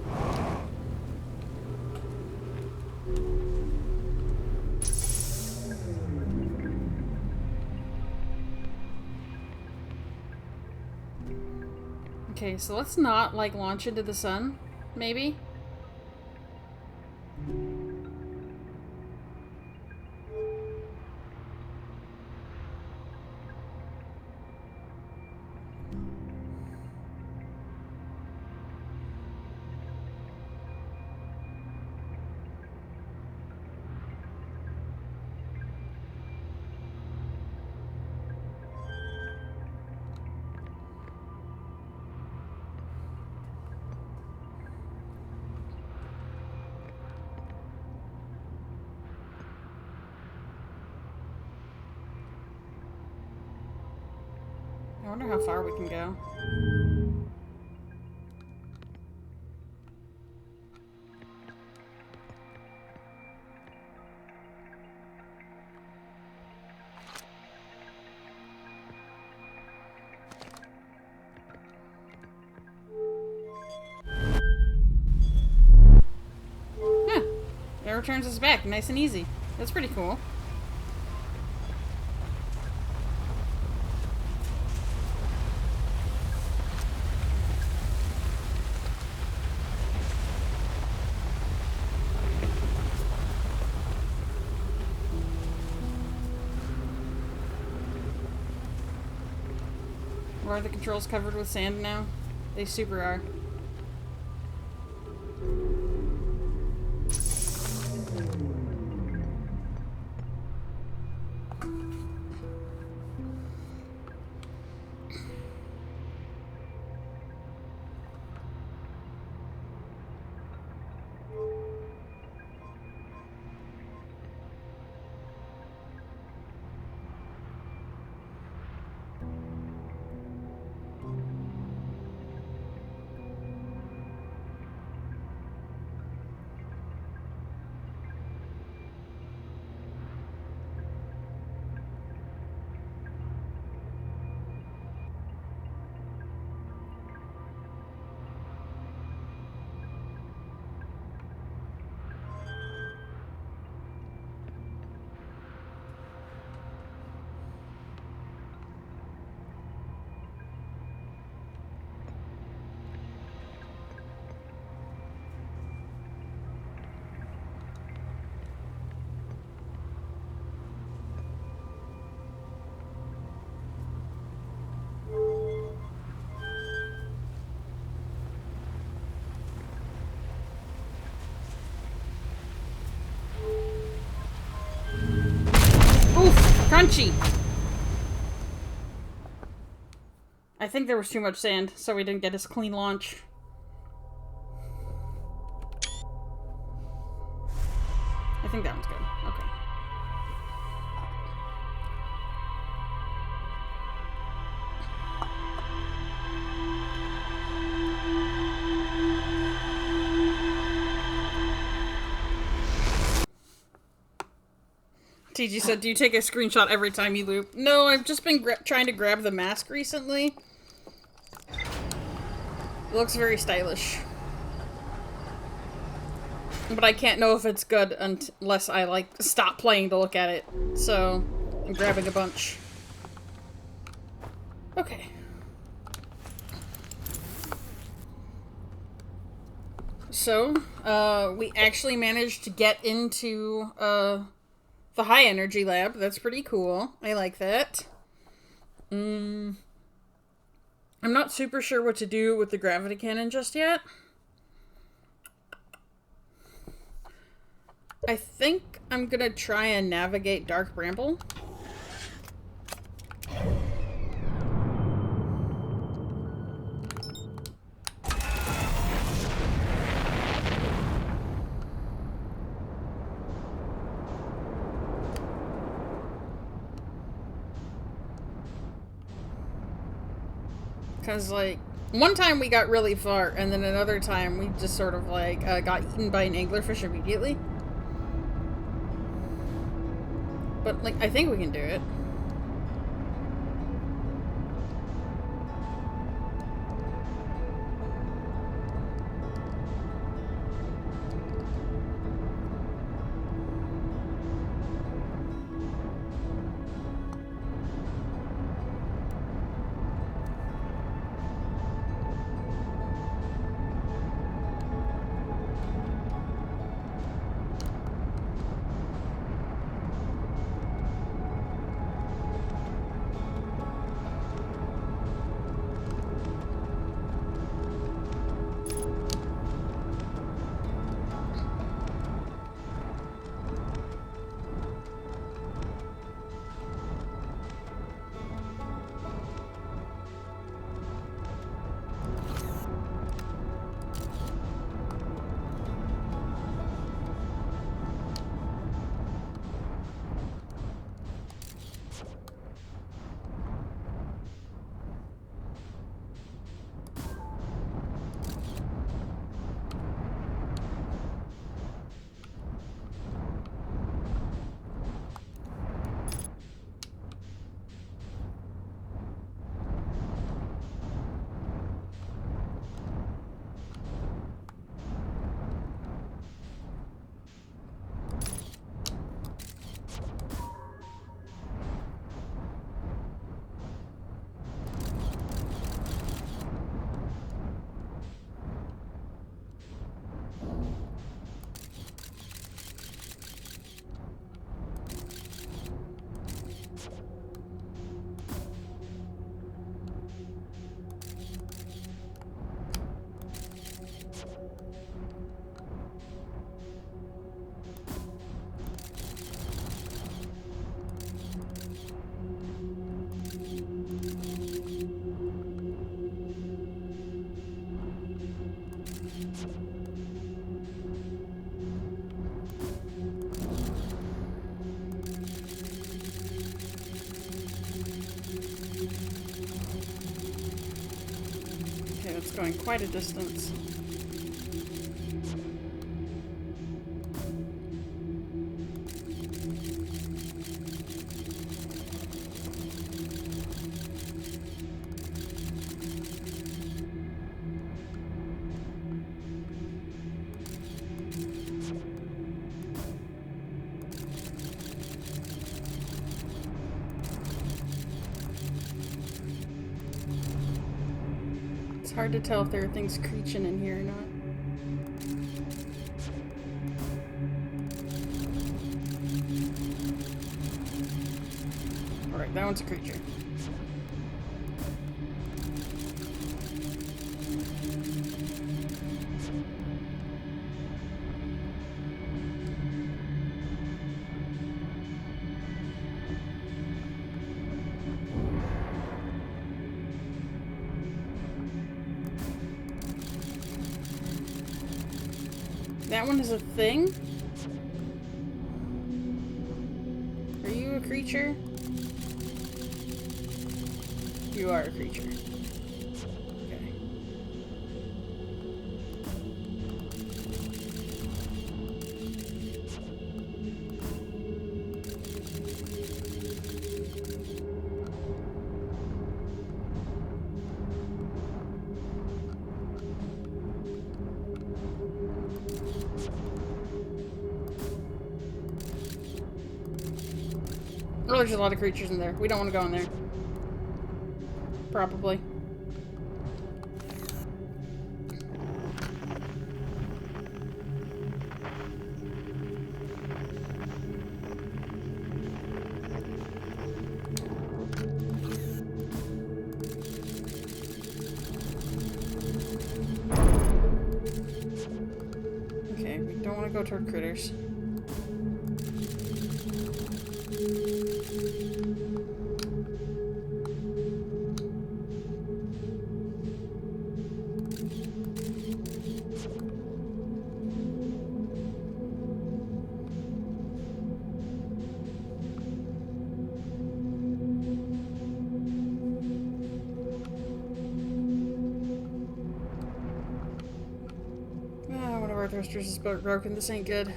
Okay, so let's not, like, launch into the sun, maybe? I wonder how far we can go. Yeah, it returns us back nice and easy. That's pretty cool. Are the controls covered with sand now? They super are. crunchy. I think there was too much sand, so we didn't get his clean launch. I think that one's good. Okay. TG said, do you take a screenshot every time you loop? No, I've just been trying to grab the mask recently. It looks very stylish. But I can't know if it's good unless I, like, stop playing to look at it. So, I'm grabbing a bunch. Okay. So, we actually managed to get into, the high energy lab. That's pretty cool. I like that. I'm not super sure what to do with the gravity cannon just yet. I think I'm gonna try and navigate Dark Bramble. Because, like, one time we got really far, and then another time we just sort of, like, got eaten by an anglerfish immediately. But, like, I think we can do it. It's going quite a distance. It's hard to tell if there are things creaching in here or not. Alright, that one's a creature. That one is a thing? Are you a creature? You are a creature. Okay. Oh, there's a lot of creatures in there. We don't want to go in there. Probably. Okay, we don't want to go toward critters. One of our thrusters is broken. This ain't good.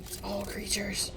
It's all creatures.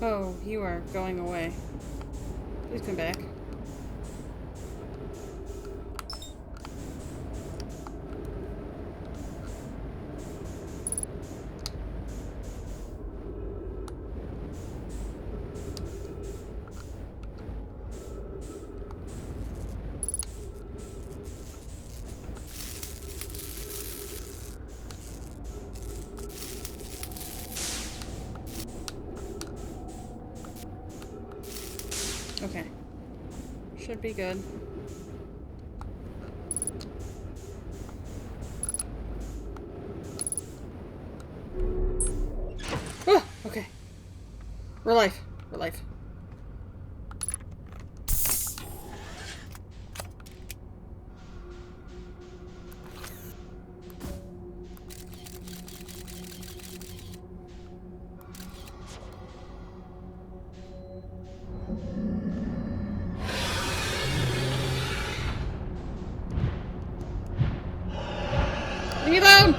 Oh, you are going away. Please come back. Okay. Should be good. Oh, okay. We're alive. We're alive. Leave me alone!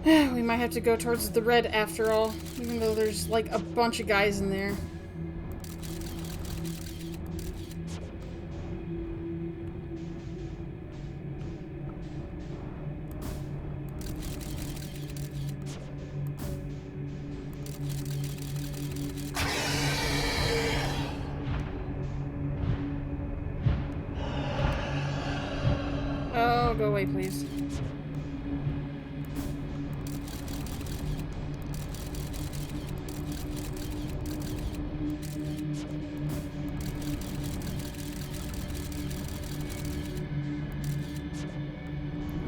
We might have to go towards the red after all, even though there's like a bunch of guys in there. Oh, go away, please.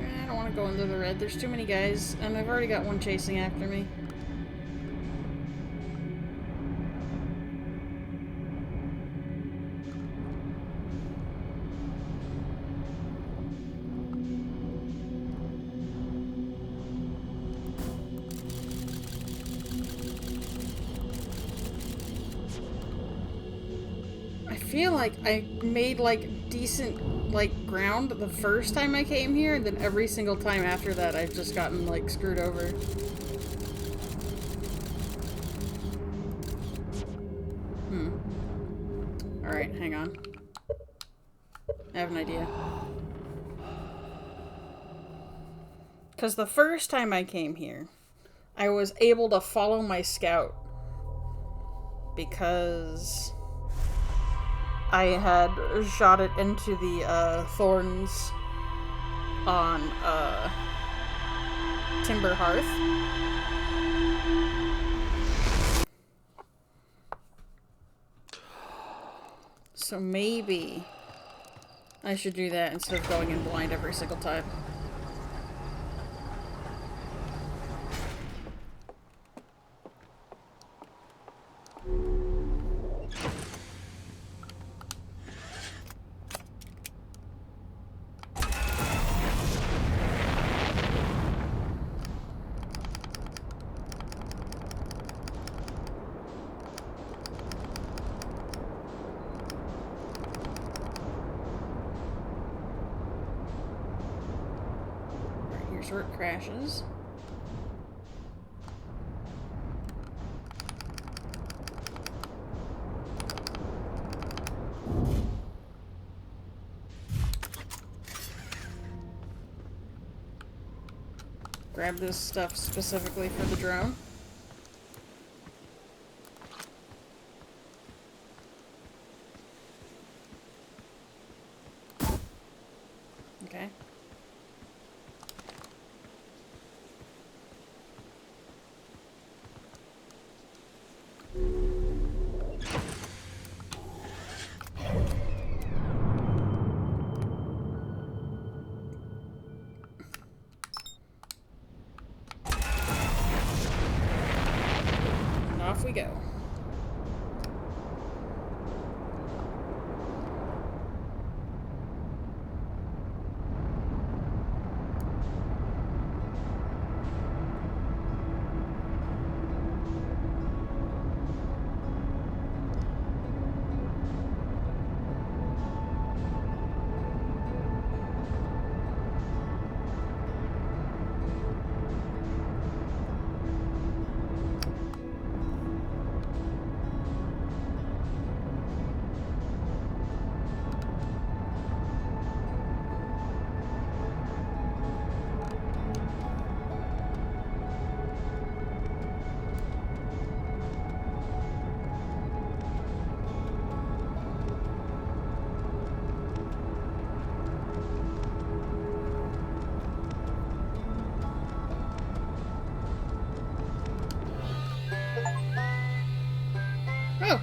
I don't want to go into the red. There's too many guys, and I've already got one chasing after me. feel like I made, like, decent, like, ground the first time I came here, and then every single time after that I've just gotten, like, screwed over. Alright, hang on. I have an idea. Because the first time I came here, I was able to follow my scout. Because I had shot it into the thorns on Timber Hearth. So maybe I should do that instead of going in blind every single time. Here's where it crashes. Grab this stuff specifically for the drone. Okay. Off we go. Oh!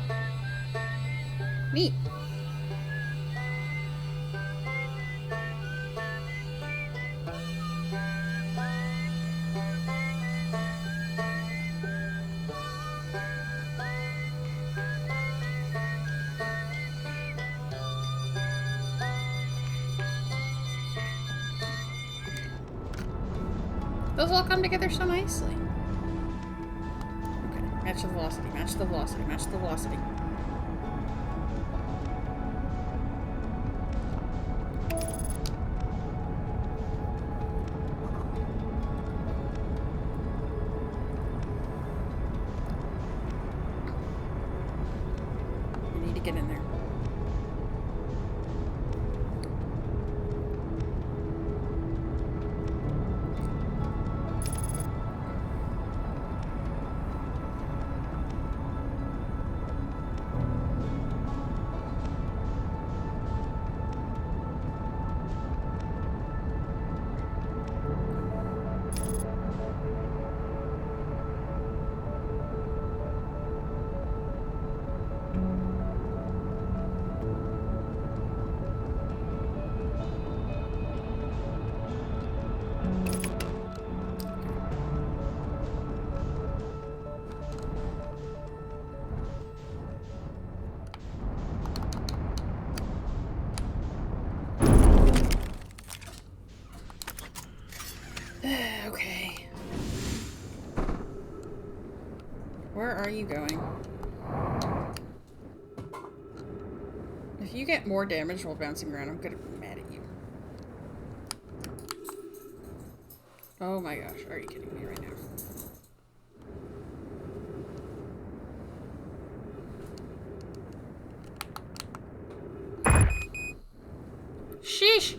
Neat. Those all come together so nicely. Okay, match the velocity, match the velocity, match the velocity. I need to get in there. Okay. Where are you going? If you get more damage while bouncing around, I'm gonna be mad at you. Oh my gosh, are you kidding me right now? Sheesh!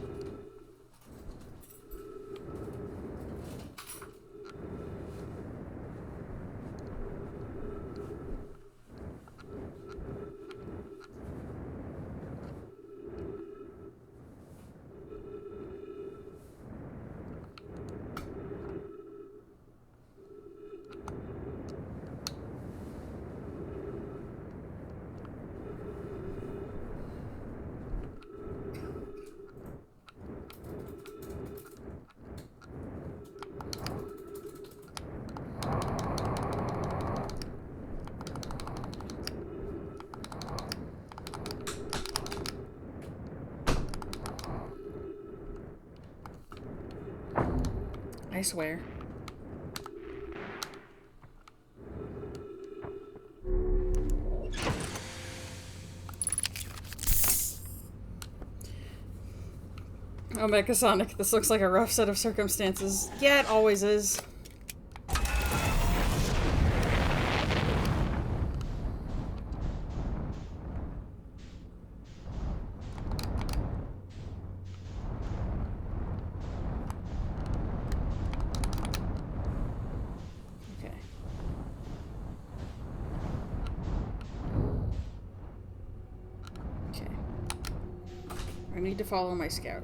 I swear. Oh, Mechasonic, this looks like a rough set of circumstances. Yeah, it always is. I need to follow my scout.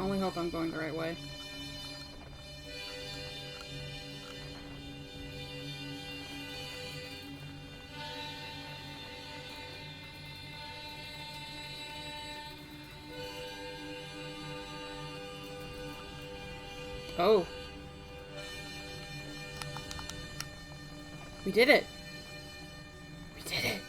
I hope I'm going the right way. Oh. We did it. We did it.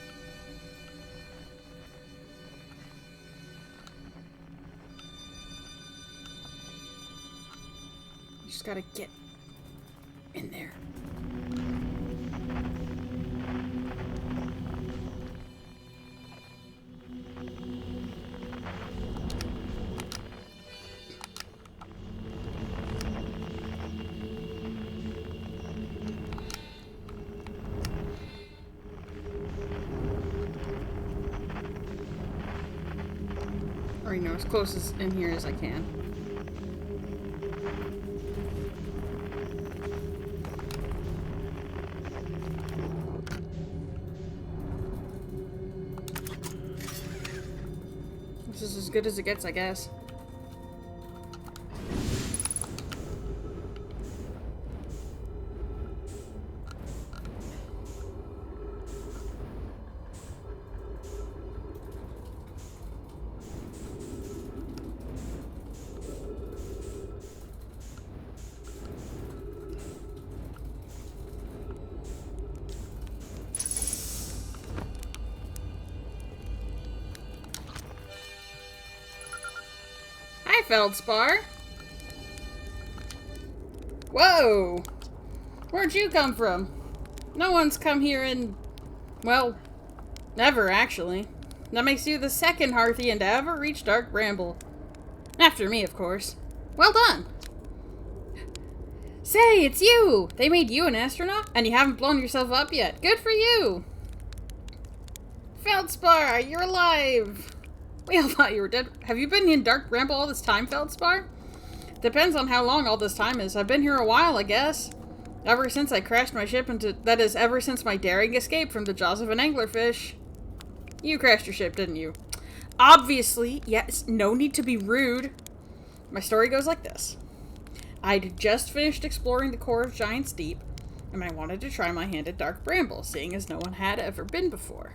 You just gotta get in there. Or, you know, as close as in here as I can. This is as good as it gets, I guess. Feldspar. Whoa! Where'd you come from? No one's come here in, well, never actually. That makes you the second Hearthian to ever reach Dark Bramble. After me, of course. Well done! Say, it's you! They made you an astronaut, and you haven't blown yourself up yet. Good for you! Feldspar, you're alive! We all thought you were dead. Have you been in Dark Bramble all this time, Feldspar? Depends on how long all this time is. I've been here a while, I guess. Ever since I crashed my ship into... That is, ever since my daring escape from the jaws of an anglerfish. You crashed your ship, didn't you? Obviously, yes. No need to be rude. My story goes like this. I'd just finished exploring the core of Giant's Deep, and I wanted to try my hand at Dark Bramble, seeing as no one had ever been before.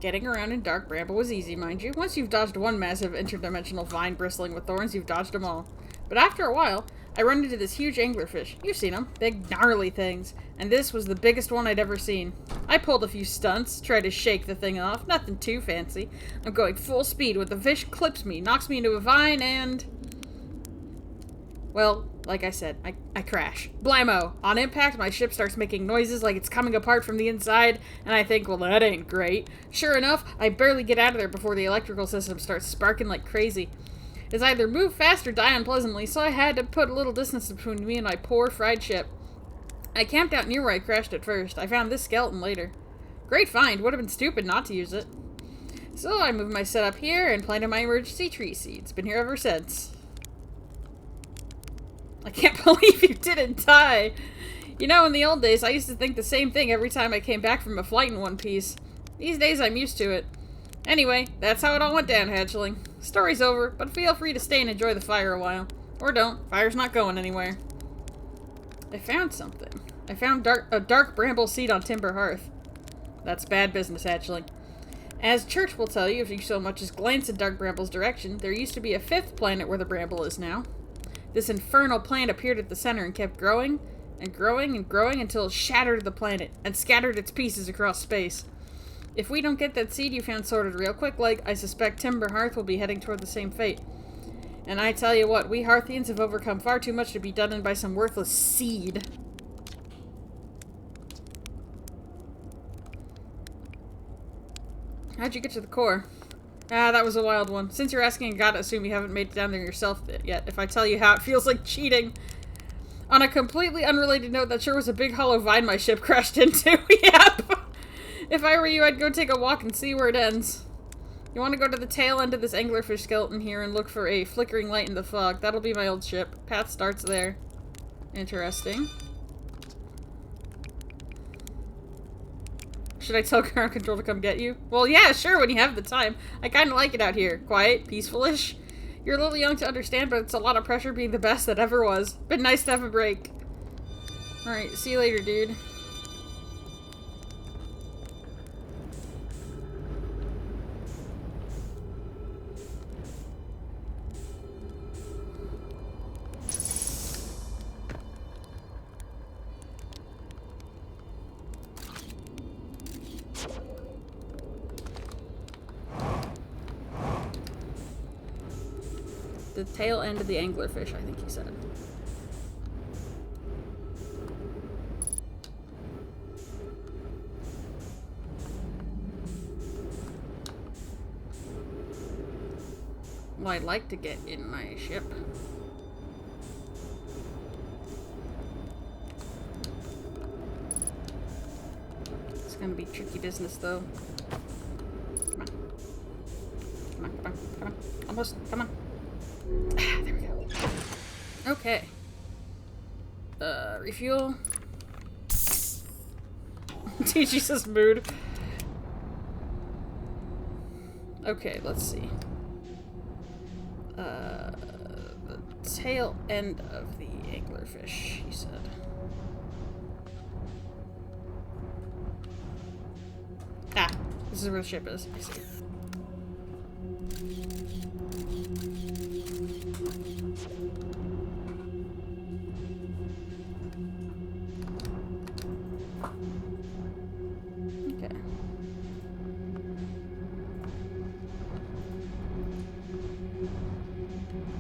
Getting around in Dark Bramble was easy, mind you. Once you've dodged one massive interdimensional vine bristling with thorns, you've dodged them all. But after a while, I run into this huge anglerfish. You've seen them. Big, gnarly things. And this was the biggest one I'd ever seen. I pulled a few stunts, tried to shake the thing off. Nothing too fancy. I'm going full speed when the fish clips me, knocks me into a vine, and... Well, like I said, I crash. Blammo! On impact, my ship starts making noises like it's coming apart from the inside, and I think, well, that ain't great. Sure enough, I barely get out of there before the electrical system starts sparking like crazy. It's either move fast or die unpleasantly, so I had to put a little distance between me and my poor fried ship. I camped out near where I crashed at first. I found this skeleton later. Great find. Would have been stupid not to use it. So I moved my setup here and planted my emergency tree seeds. Been here ever since. I can't believe you didn't die. You know, in the old days, I used to think the same thing every time I came back from a flight in one piece. These days, I'm used to it. Anyway, that's how it all went down, hatchling. Story's over, but feel free to stay and enjoy the fire a while. Or don't. Fire's not going anywhere. I found something. I found a dark bramble seed on Timber Hearth. That's bad business, hatchling. As Church will tell you if you so much as glance in Dark Bramble's direction, there used to be a 5th planet where the bramble is now. This infernal plant appeared at the center and kept growing and growing and growing until it shattered the planet and scattered its pieces across space. If we don't get that seed you found sorted real quick, like, I suspect Timber Hearth will be heading toward the same fate. And I tell you what, we Hearthians have overcome far too much to be done in by some worthless seed. How'd you get to the core? Ah, that was a wild one. Since you're asking, I gotta assume you haven't made it down there yourself yet. If I tell you how, it feels like cheating. On a completely unrelated note, that sure was a big hollow vine my ship crashed into. Yep! If I were you, I'd go take a walk and see where it ends. You want to go to the tail end of this anglerfish skeleton here and look for a flickering light in the fog. That'll be my old ship. Path starts there. Interesting. Should I tell ground control to come get you? Well, yeah, sure, when you have the time. I kind of like it out here. Quiet, peaceful-ish. You're a little young to understand, but it's a lot of pressure being the best that ever was. Been nice to have a break. Alright, see you later, dude. The tail end of the anglerfish, I think he said. Well, I'd like to get in my ship. It's gonna be tricky business, though. Come on. Come on, come on, come on. Almost, come on. Ah, there we go. Okay. Refuel. Jesus mood. Okay, let's see. The tail end of the anglerfish, he said. Ah, this is where the ship is. I see. Okay.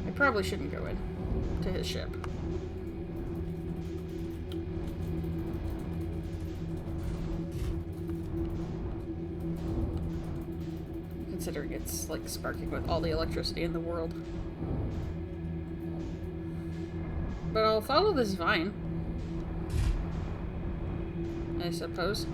I probably shouldn't go in to his ship. Considering it's like sparking with all the electricity in the world. But We'll follow this vine, I suppose.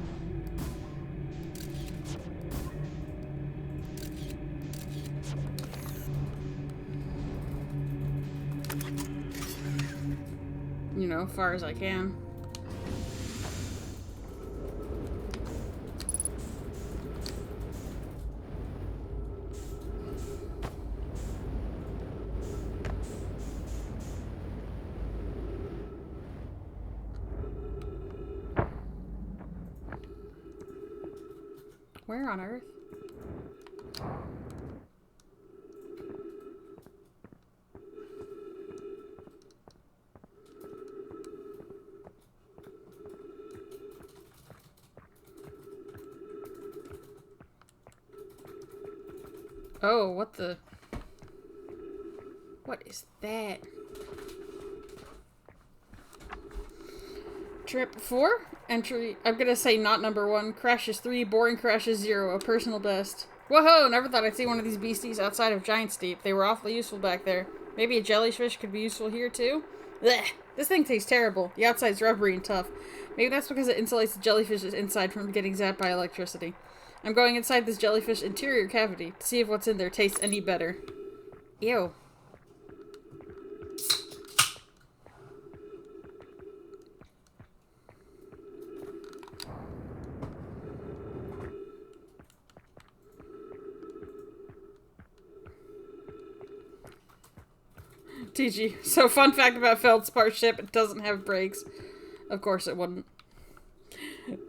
You know, far as I can. Where on earth? Oh, what the... What is that? Trip 4? Entry... I'm gonna say not number 1. Crashes 3. Boring crashes 0. A personal best. Whoa! Never thought I'd see one of these beasties outside of Giant Steep. They were awfully useful back there. Maybe a jellyfish could be useful here, too? Blech! This thing tastes terrible. The outside's rubbery and tough. Maybe that's because it insulates the jellyfish's inside from getting zapped by electricity. I'm going inside this jellyfish interior cavity to see if what's in there tastes any better. Ew. TG. So, fun fact about Feldspar's ship, it doesn't have brakes. Of course it wouldn't.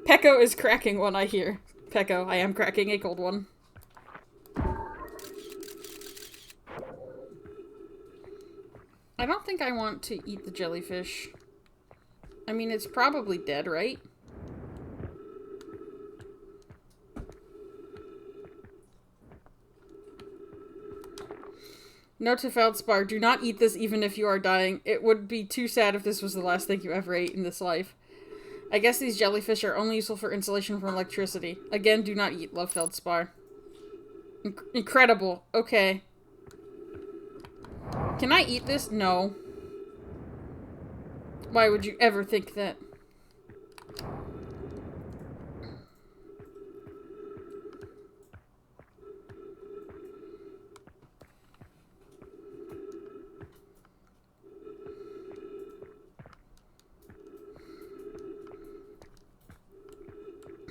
Pecco is cracking one, I hear. Pecco, I am cracking a cold one. I don't think I want to eat the jellyfish. I mean, it's probably dead, right? Note to Feldspar, do not eat this even if you are dying. It would be too sad if this was the last thing you ever ate in this life. I guess these jellyfish are only useful for insulation from electricity. Again, do not eat, love Feldspar. Incredible. Okay. Can I eat this? No. Why would you ever think that?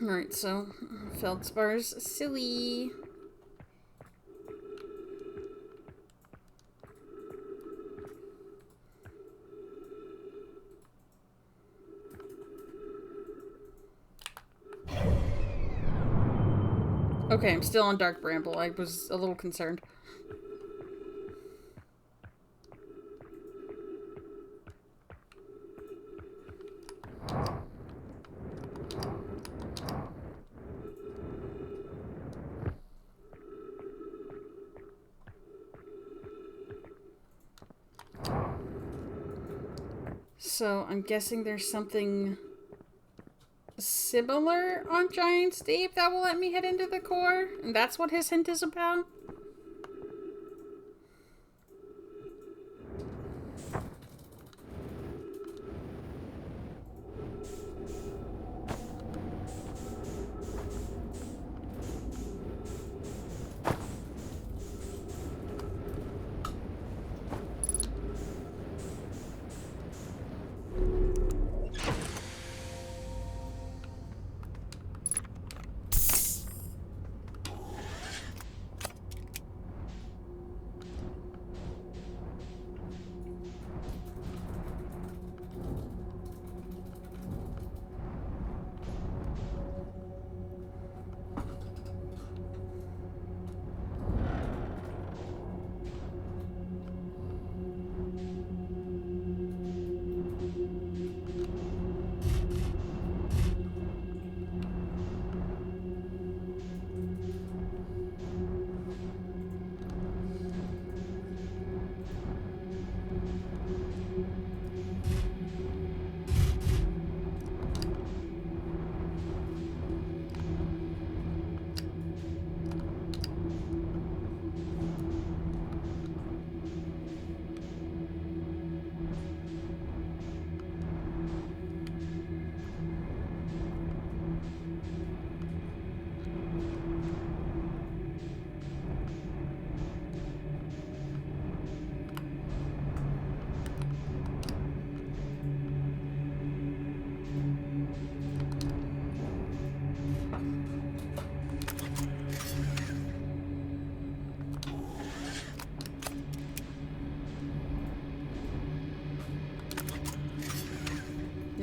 Alright, so Feldspar's silly. Okay, I'm still on Dark Bramble. I was a little concerned. So, I'm guessing there's something similar on Giant Steep that will let me head into the core? And that's what his hint is about?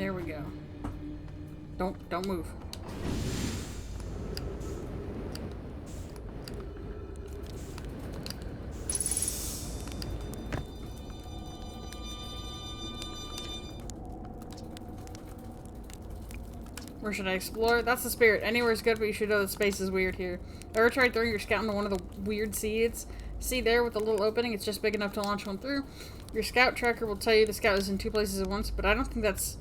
There we go. Don't move. Where should I explore? That's the spirit. Anywhere's good, but you should know the space is weird here. Ever tried throwing your scout into one of the weird seeds? See there with the little opening? It's just big enough to launch one through. Your scout tracker will tell you the scout is in 2 places at once, but I don't think that's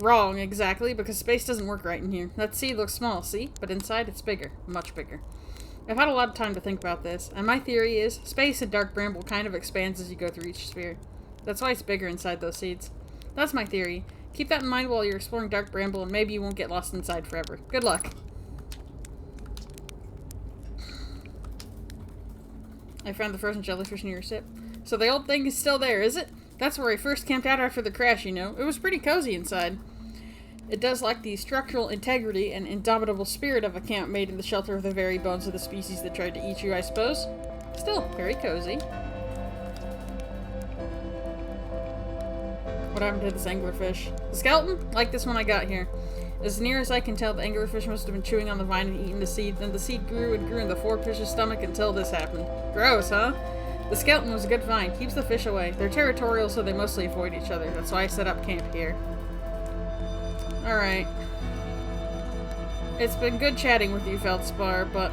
wrong exactly, because space doesn't work right in here. That seed looks small, see? But inside it's bigger. Much bigger. I've had a lot of time to think about this, and my theory is space in Dark Bramble kind of expands as you go through each sphere. That's why it's bigger inside those seeds. That's my theory. Keep that in mind while you're exploring Dark Bramble, and maybe you won't get lost inside forever. Good luck. I found the frozen jellyfish near your ship. So the old thing is still there, is it? That's where I first camped out after the crash, you know. It was pretty cozy inside. It does lack the structural integrity and indomitable spirit of a camp made in the shelter of the very bones of the species that tried to eat you, I suppose. Still, very cozy. What happened to this anglerfish? The skeleton? Like this one I got here. As near as I can tell, the anglerfish must have been chewing on the vine and eating the seed, then the seed grew and grew in the forkfish's stomach until this happened. Gross, huh? The skeleton was a good find. Keeps the fish away. They're territorial, so they mostly avoid each other. That's why I set up camp here. Alright. It's been good chatting with you, Feldspar, but,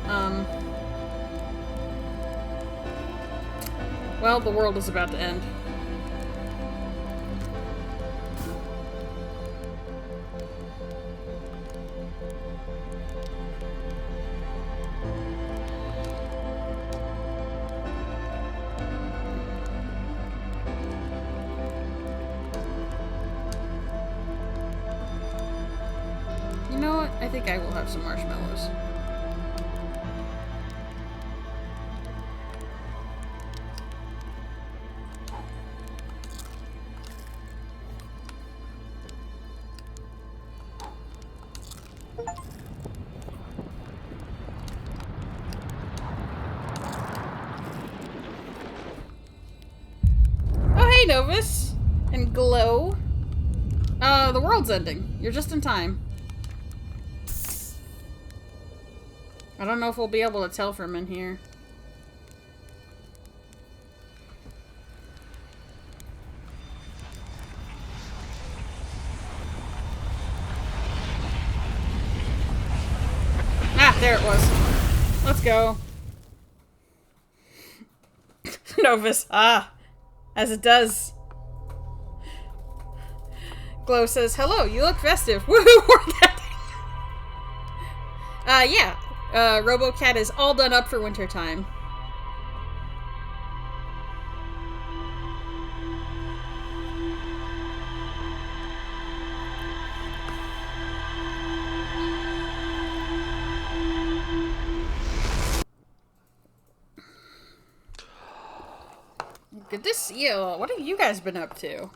well, the world is about to end. You know what? I think I will have some marshmallows. Oh, hey, Novus! And Glow. The world's ending. You're just in time. I don't know if we'll be able to tell from in here. Ah, there it was. Let's go. Novus. Ah, as it does. Glow says, hello, you look festive. Woohoo! Yeah. RoboCat is all done up for wintertime. Good to see you. What have you guys been up to?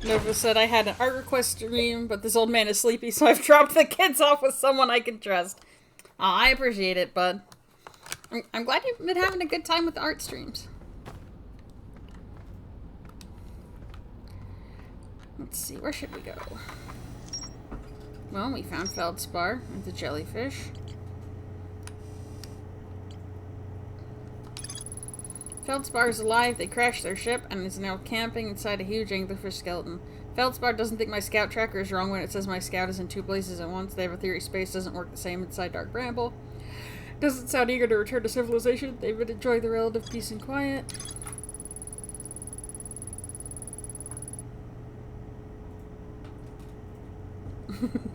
Nova said I had an art request stream, but this old man is sleepy, so I've dropped the kids off with someone I can trust. I appreciate it, bud. I'm glad you've been having a good time with the art streams. Let's see, where should we go? Well, we found Feldspar and the jellyfish. Feldspar is alive, they crashed their ship, and is now camping inside a huge anglerfish skeleton. Feldspar doesn't think my scout tracker is wrong when it says my scout is in 2 places at once. They have a theory space doesn't work the same inside Dark Bramble. Doesn't sound eager to return to civilization. They've been enjoying the relative peace and quiet.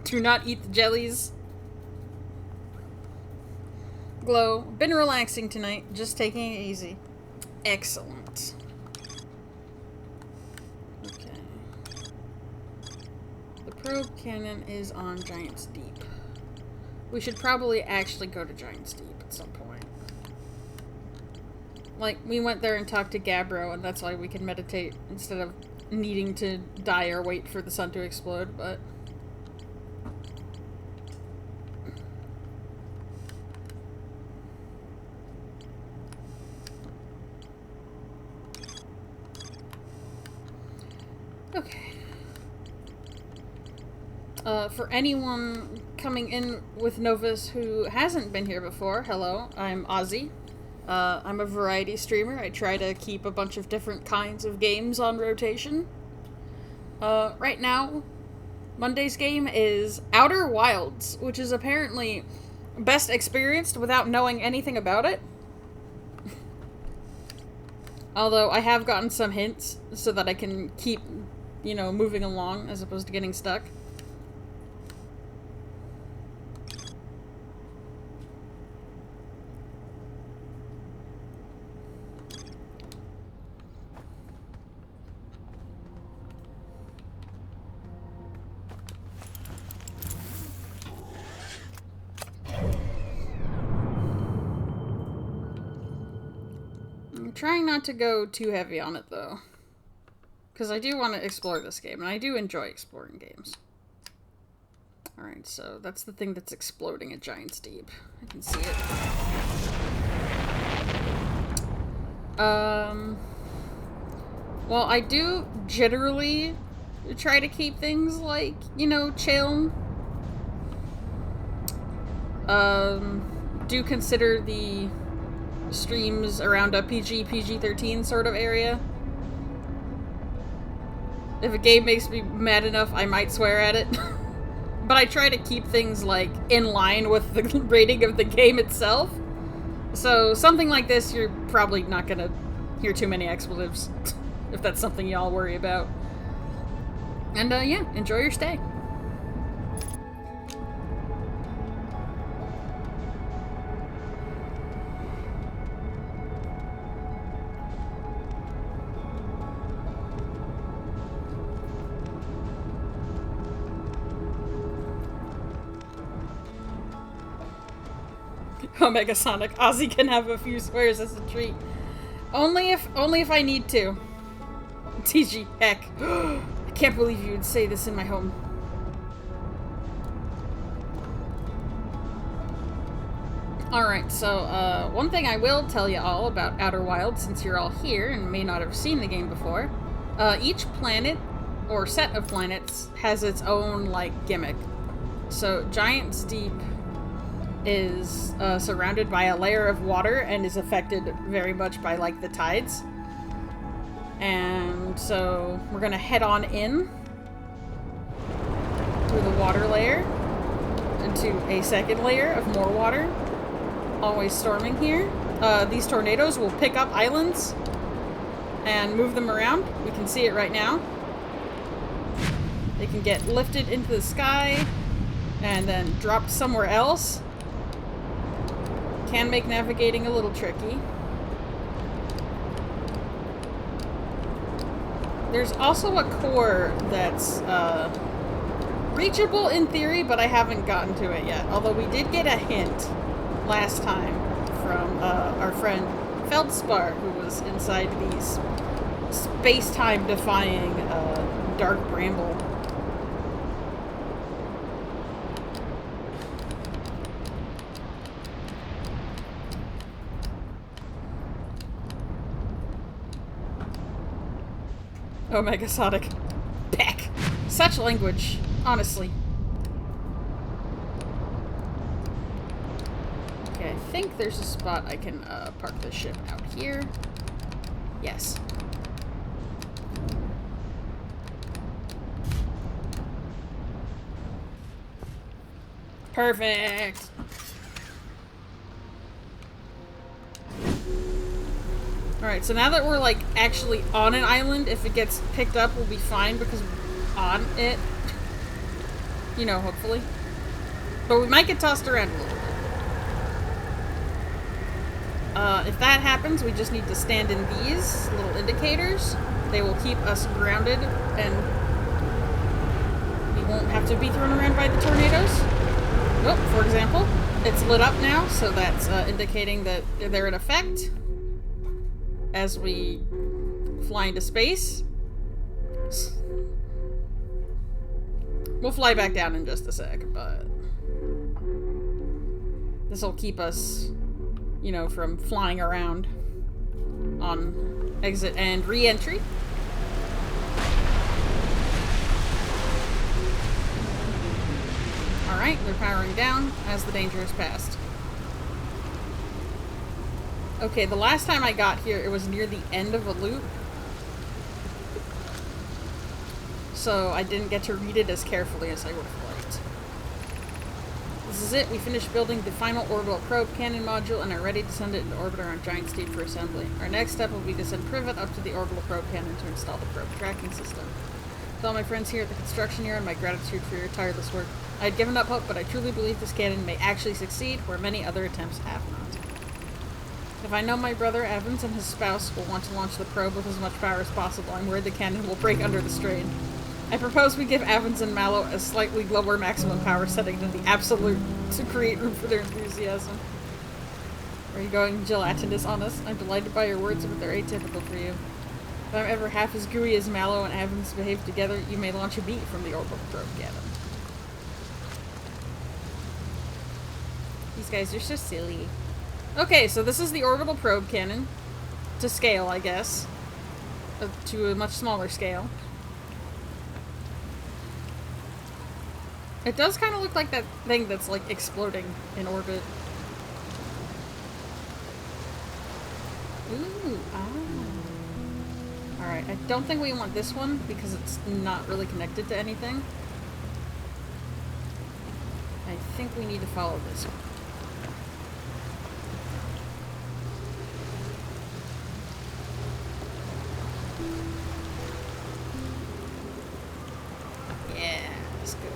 Do not eat the jellies. Glow. Been relaxing tonight, just taking it easy. Excellent. Okay. The probe cannon is on Giant's Deep. We should probably actually go to Giant's Deep at some point. Like, we went there and talked to Gabbro, and that's why we can meditate instead of needing to die or wait for the sun to explode, but... Okay. For anyone coming in with Novus who hasn't been here before, hello, I'm Ozzy. I'm a variety streamer. I try to keep a bunch of different kinds of games on rotation. Right now, Monday's game is Outer Wilds, which is apparently best experienced without knowing anything about it. Although I have gotten some hints so that I can keep, you know, moving along as opposed to getting stuck. Trying not to go too heavy on it, though. Because I do want to explore this game, and I do enjoy exploring games. Alright, so that's the thing that's exploding at Giant's Deep. I can see it. Well, I do generally try to keep things, like, you know, chill. Do consider the streams around a PG-13 sort of area. If a game makes me mad enough, I might swear at it. But I try to keep things, like, in line with the rating of the game itself. So, something like this, you're probably not gonna hear too many expletives, if that's something y'all worry about. And, yeah, enjoy your stay. Omega Sonic. Ozzy can have a few swears as a treat. Only if I need to. TG, heck. I can't believe you would say this in my home. Alright, so, one thing I will tell you all about Outer Wilds, since you're all here and may not have seen the game before. Each planet, or set of planets, has its own, like, gimmick. So, Giant's Deep is surrounded by a layer of water and is affected very much by, like, the tides. And so we're gonna head on in through the water layer into a second layer of more water. Always storming here. These tornadoes will pick up islands and move them around. We can see it right now. They can get lifted into the sky and then dropped somewhere else. Can make navigating a little tricky. There's also a core that's reachable in theory, but I haven't gotten to it yet. Although we did get a hint last time from our friend Feldspar, who was inside these space-time defying dark bramble. Omega Sonic. Peck. Such language, honestly. Okay, I think there's a spot I can park the ship out here. Yes. Perfect. Alright, so now that we're, like, actually on an island, if it gets picked up, we'll be fine because we're on it. You know, hopefully. But we might get tossed around a little bit. If that happens, we just need to stand in these little indicators. They will keep us grounded, and we won't have to be thrown around by the tornadoes. Oh, for example, it's lit up now, so that's indicating that they're in effect as we fly into space. We'll fly back down in just a sec, but this will keep us, you know, from flying around on exit and re-entry. Alright, they're powering down as the danger is passed. Okay, the last time I got here, it was near the end of a loop. So I didn't get to read it as carefully as I would have liked. This is it. We finished building the final orbital probe cannon module and are ready to send it into orbit around Giant Steed for assembly. Our next step will be to send Privet up to the orbital probe cannon to install the probe tracking system. To all my friends here at the construction yard, my gratitude for your tireless work. I had given up hope, but I truly believe this cannon may actually succeed where many other attempts have not. If I know my brother Evans and his spouse will want to launch the probe with as much power as possible, I'm worried the cannon will break under the strain. I propose we give Evans and Mallow a slightly lower maximum power setting than the absolute to create room for their enthusiasm. Are you going gelatinous on us? I'm delighted by your words, but they're atypical for you. If I'm ever half as gooey as Mallow and Evans behave together, you may launch a beat from the orbital probe cannon. These guys are so silly. Okay, so this is the orbital probe cannon. To scale, I guess. To a much smaller scale. It does kind of look like that thing that's, like, exploding in orbit. Ooh, ah. Alright, I don't think we want this one because it's not really connected to anything. I think we need to follow this one. Yeah, that's good.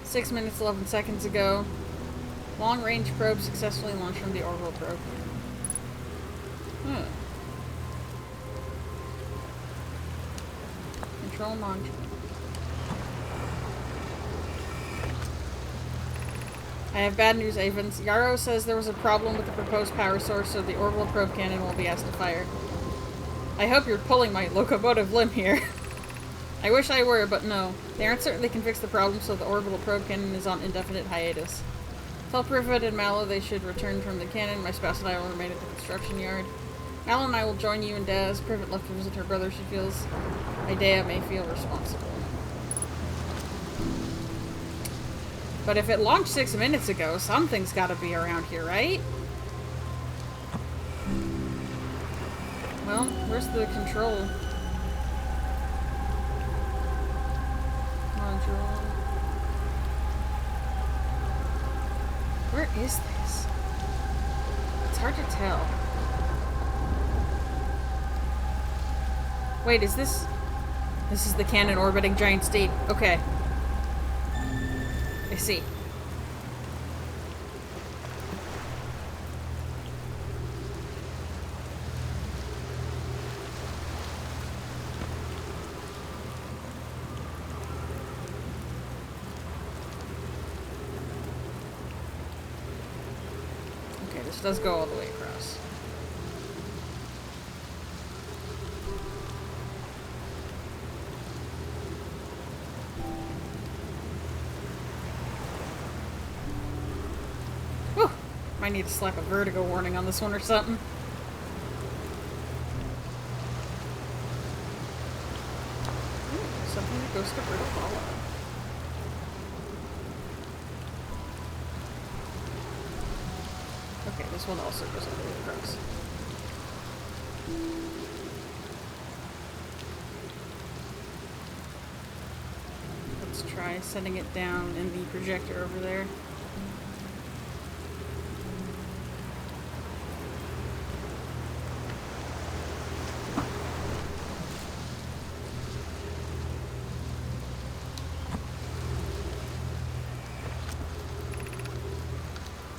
Six minutes, 11 seconds ago. Long-range probe successfully launched from the orbital probe. Control module. I have bad news, Avens. Yarrow says there was a problem with the proposed power source, so the orbital probe cannon will be asked to fire. I hope you're pulling my locomotive limb here. I wish I were, but no. They aren't certain they can fix the problem, so the orbital probe cannon is on indefinite hiatus. Tell Privet and Mallow they should return from the cannon. My spouse and I will remain at the construction yard. Mallow and I will join you and Daz. Privet left to visit her brother. She feels Idea may feel responsible. But if it launched 6 minutes ago, something's gotta be around here, right? Well, where's the control module? Where is this? It's hard to tell. Wait, is this... This is the cannon orbiting Giant Steed. Okay. I see. Okay, this does go all the way across. Might need to slap a vertigo warning on this one or something. Ooh, something that goes to Brittle Hollow. Okay, this one also goes all the way across. Let's try setting it down in the projector over there.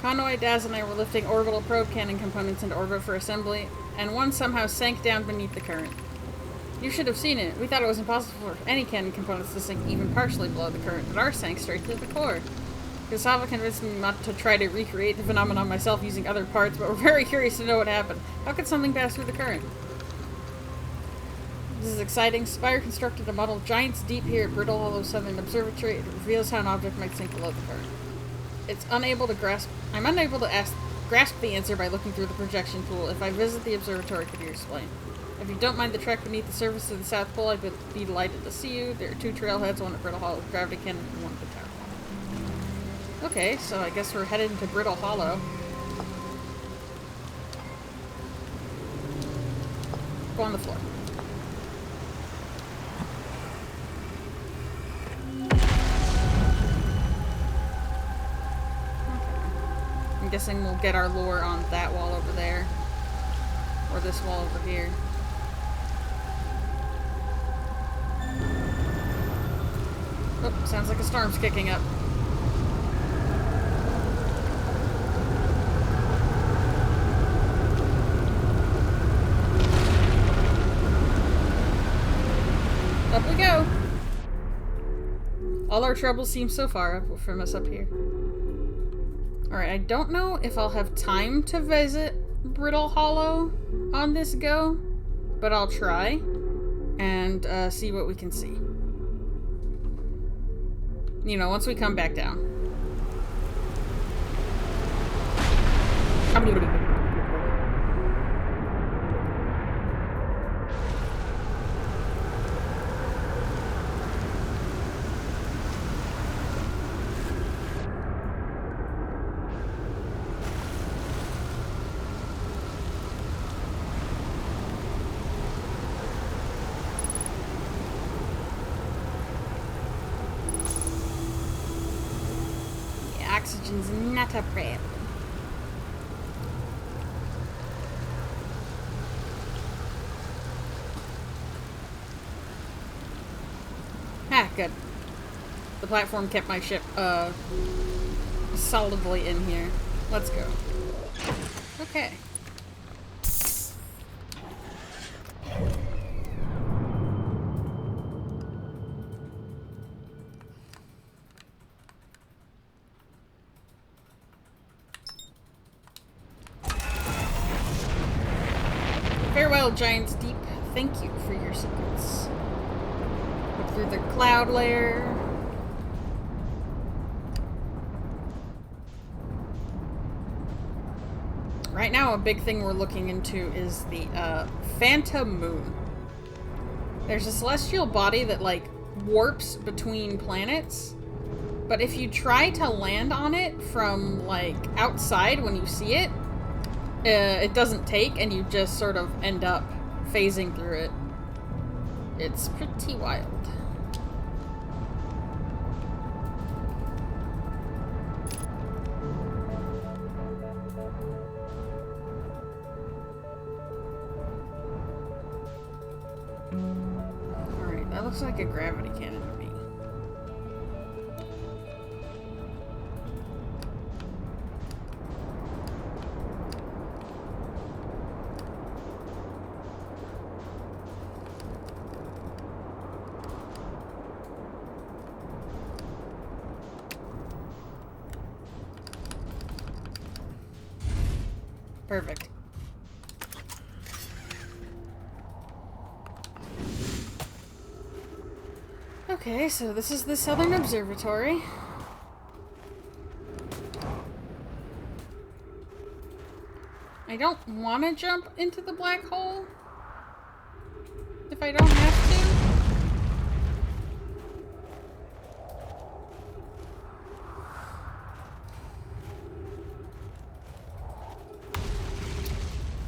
Conway, Daz, and I were lifting orbital probe cannon components into orbit for assembly, and one somehow sank down beneath the current. You should have seen it. We thought it was impossible for any cannon components to sink even partially below the current, but ours sank straight through the core. Kasava convinced me not to try to recreate the phenomenon myself using other parts, but we're very curious to know what happened. How could something pass through the current? This is exciting. Spire constructed a model of giants deep here at Brittle Hollow Southern Observatory. It reveals how an object might sink below the current. I'm unable to grasp the answer by looking through the projection tool. If I visit the observatory, could you explain? If you don't mind the trek beneath the surface of the South Pole, I'd be delighted to see you. There are 2 trailheads, one at Brittle Hollow with gravity cannon and one at the tower. Okay, so I guess we're headed into Brittle Hollow. Go on the floor. Okay. I'm guessing we'll get our lore on that wall over there. Or this wall over here. Oh, sounds like a storm's kicking up. Up we go! All our troubles seem so far from us up here. Alright, I don't know if I'll have time to visit Brittle Hollow on this go, but I'll try and see what we can see. You know, once we come back down. Oxygen's not a problem. Ah, good. The platform kept my ship, solidly in here. Let's go. Okay. Farewell, Giants Deep. Thank you for your secrets. Look through the cloud layer. Right now, a big thing we're looking into is the Phantom Moon. There's a celestial body that, like, warps between planets. But if you try to land on it from, like, outside when you see it, it doesn't take, and you just sort of end up phasing through it. It's pretty wild. Alright, that looks like a gravity cannon to me. Perfect. Okay, so this is the Southern Observatory. I don't want to jump into the black hole if I don't have to.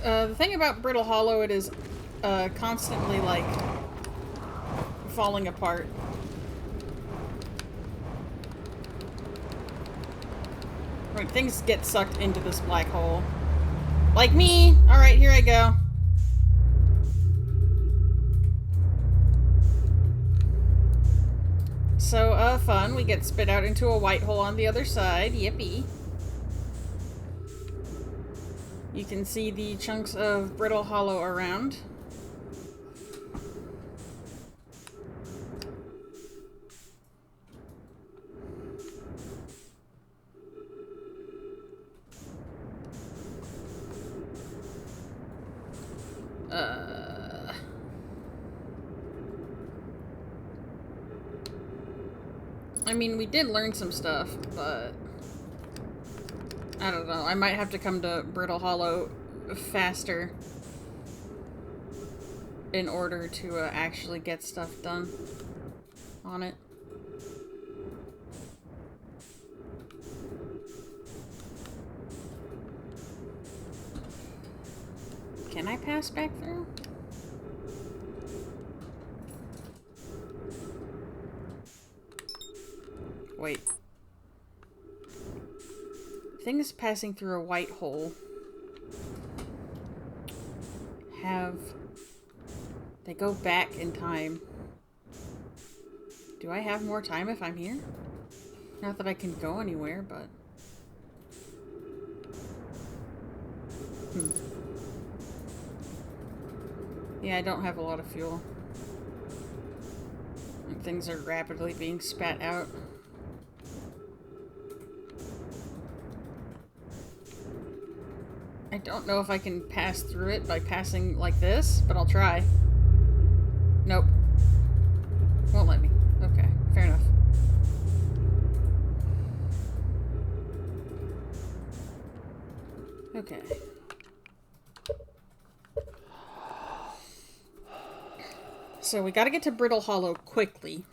The thing about Brittle Hollow, it is constantly, like, falling apart. Right, things get sucked into this black hole. Like me! Alright, here I go. So, fun. We get spit out into a white hole on the other side. Yippee. You can see the chunks of Brittle Hollow around. I mean, we did learn some stuff, but I don't know. I might have to come to Brittle Hollow faster in order to actually get stuff done on it. Can I pass back through? Wait. Things passing through a white hole have... They go back in time. Do I have more time if I'm here? Not that I can go anywhere, but... Yeah, I don't have a lot of fuel. And things are rapidly being spat out. I don't know if I can pass through it by passing like this, but I'll try. Nope. Won't let me. Okay, fair enough. Okay. So we gotta get to Brittle Hollow quickly.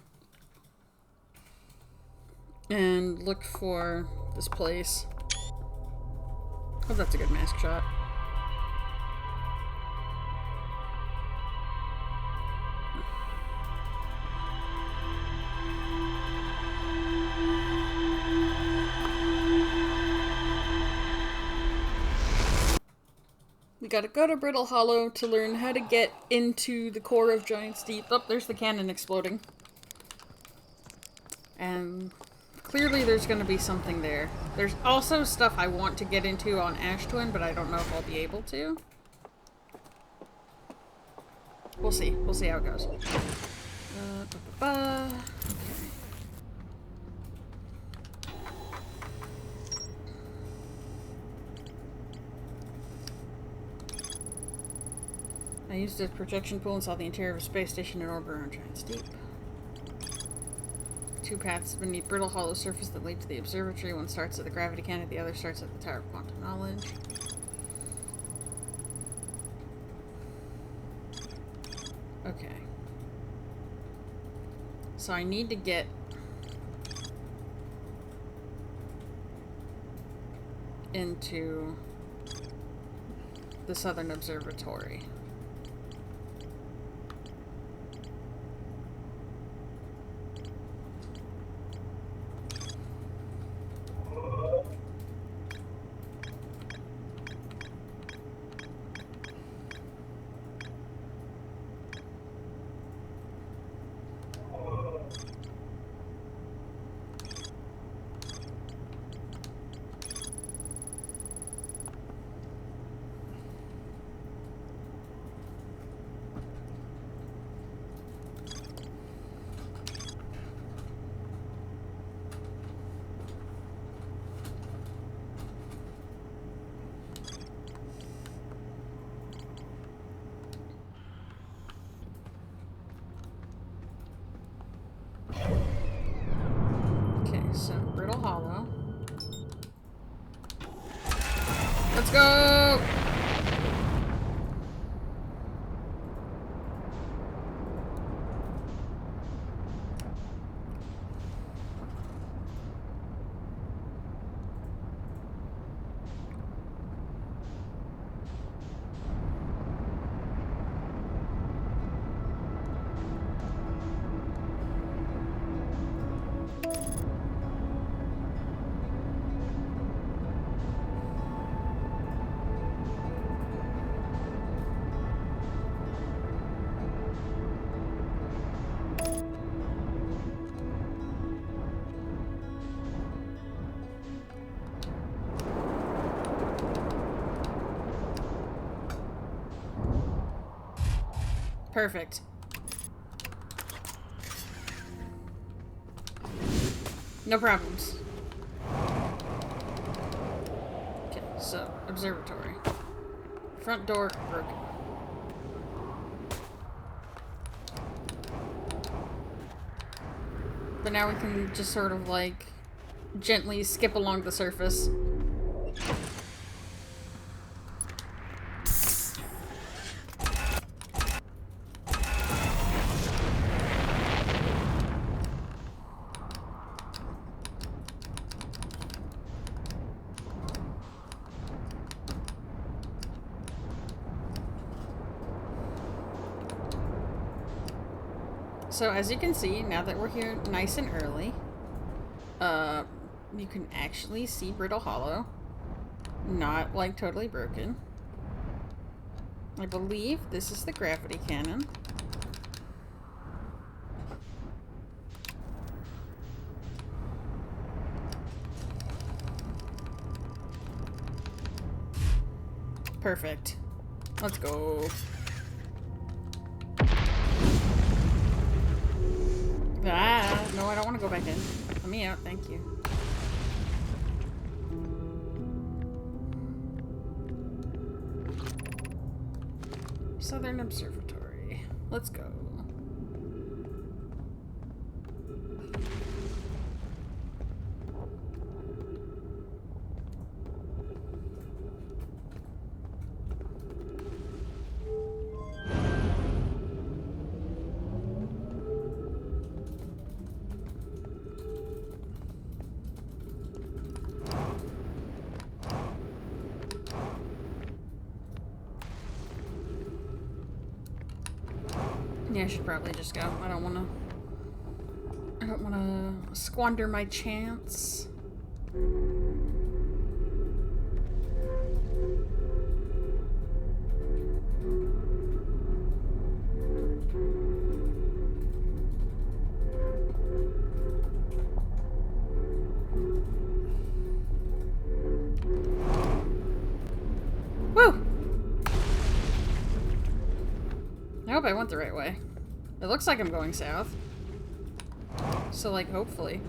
And look for this place. Oh, that's a good mask shot. We gotta go to Brittle Hollow to learn how to get into the core of Giant's Deep. Oh, there's the cannon exploding. And clearly there's gonna be something there. There's also stuff I want to get into on Ash Twin, but I don't know if I'll be able to. We'll see. We'll see how it goes. Okay. I used a projection pool and saw the interior of a space station in orbit around Giant's Deep. Two paths beneath Brittle Hollow surface that lead to the observatory. One starts at the gravity cannon, the other starts at the Tower of Quantum Knowledge. Okay. So I need to get into the Southern Observatory. So, Brittle Hollow. Let's go! Perfect. No problems. Okay, so, observatory. Front door broken. but now we can just sort of like gently skip along the surface. So as you can see, now that we're here nice and early, you can actually see Brittle Hollow. Not, like, totally broken. I believe this is the gravity cannon. Perfect. Let's go. Ah, no, I don't want to go back in. Let me out, thank you. Southern Observatory. Let's go. Yeah, I should probably just go. I don't wanna squander my chance. Woo! I hope I went the right way. It looks like I'm going south. So, like, hopefully.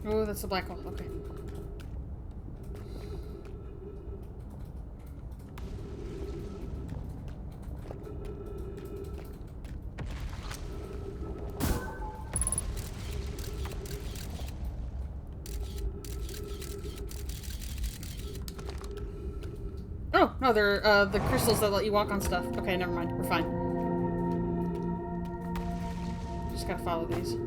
Oh, that's a black hole. Okay. Oh, no, they're the crystals that let you walk on stuff. Okay, never mind. We're fine. Just gotta follow these.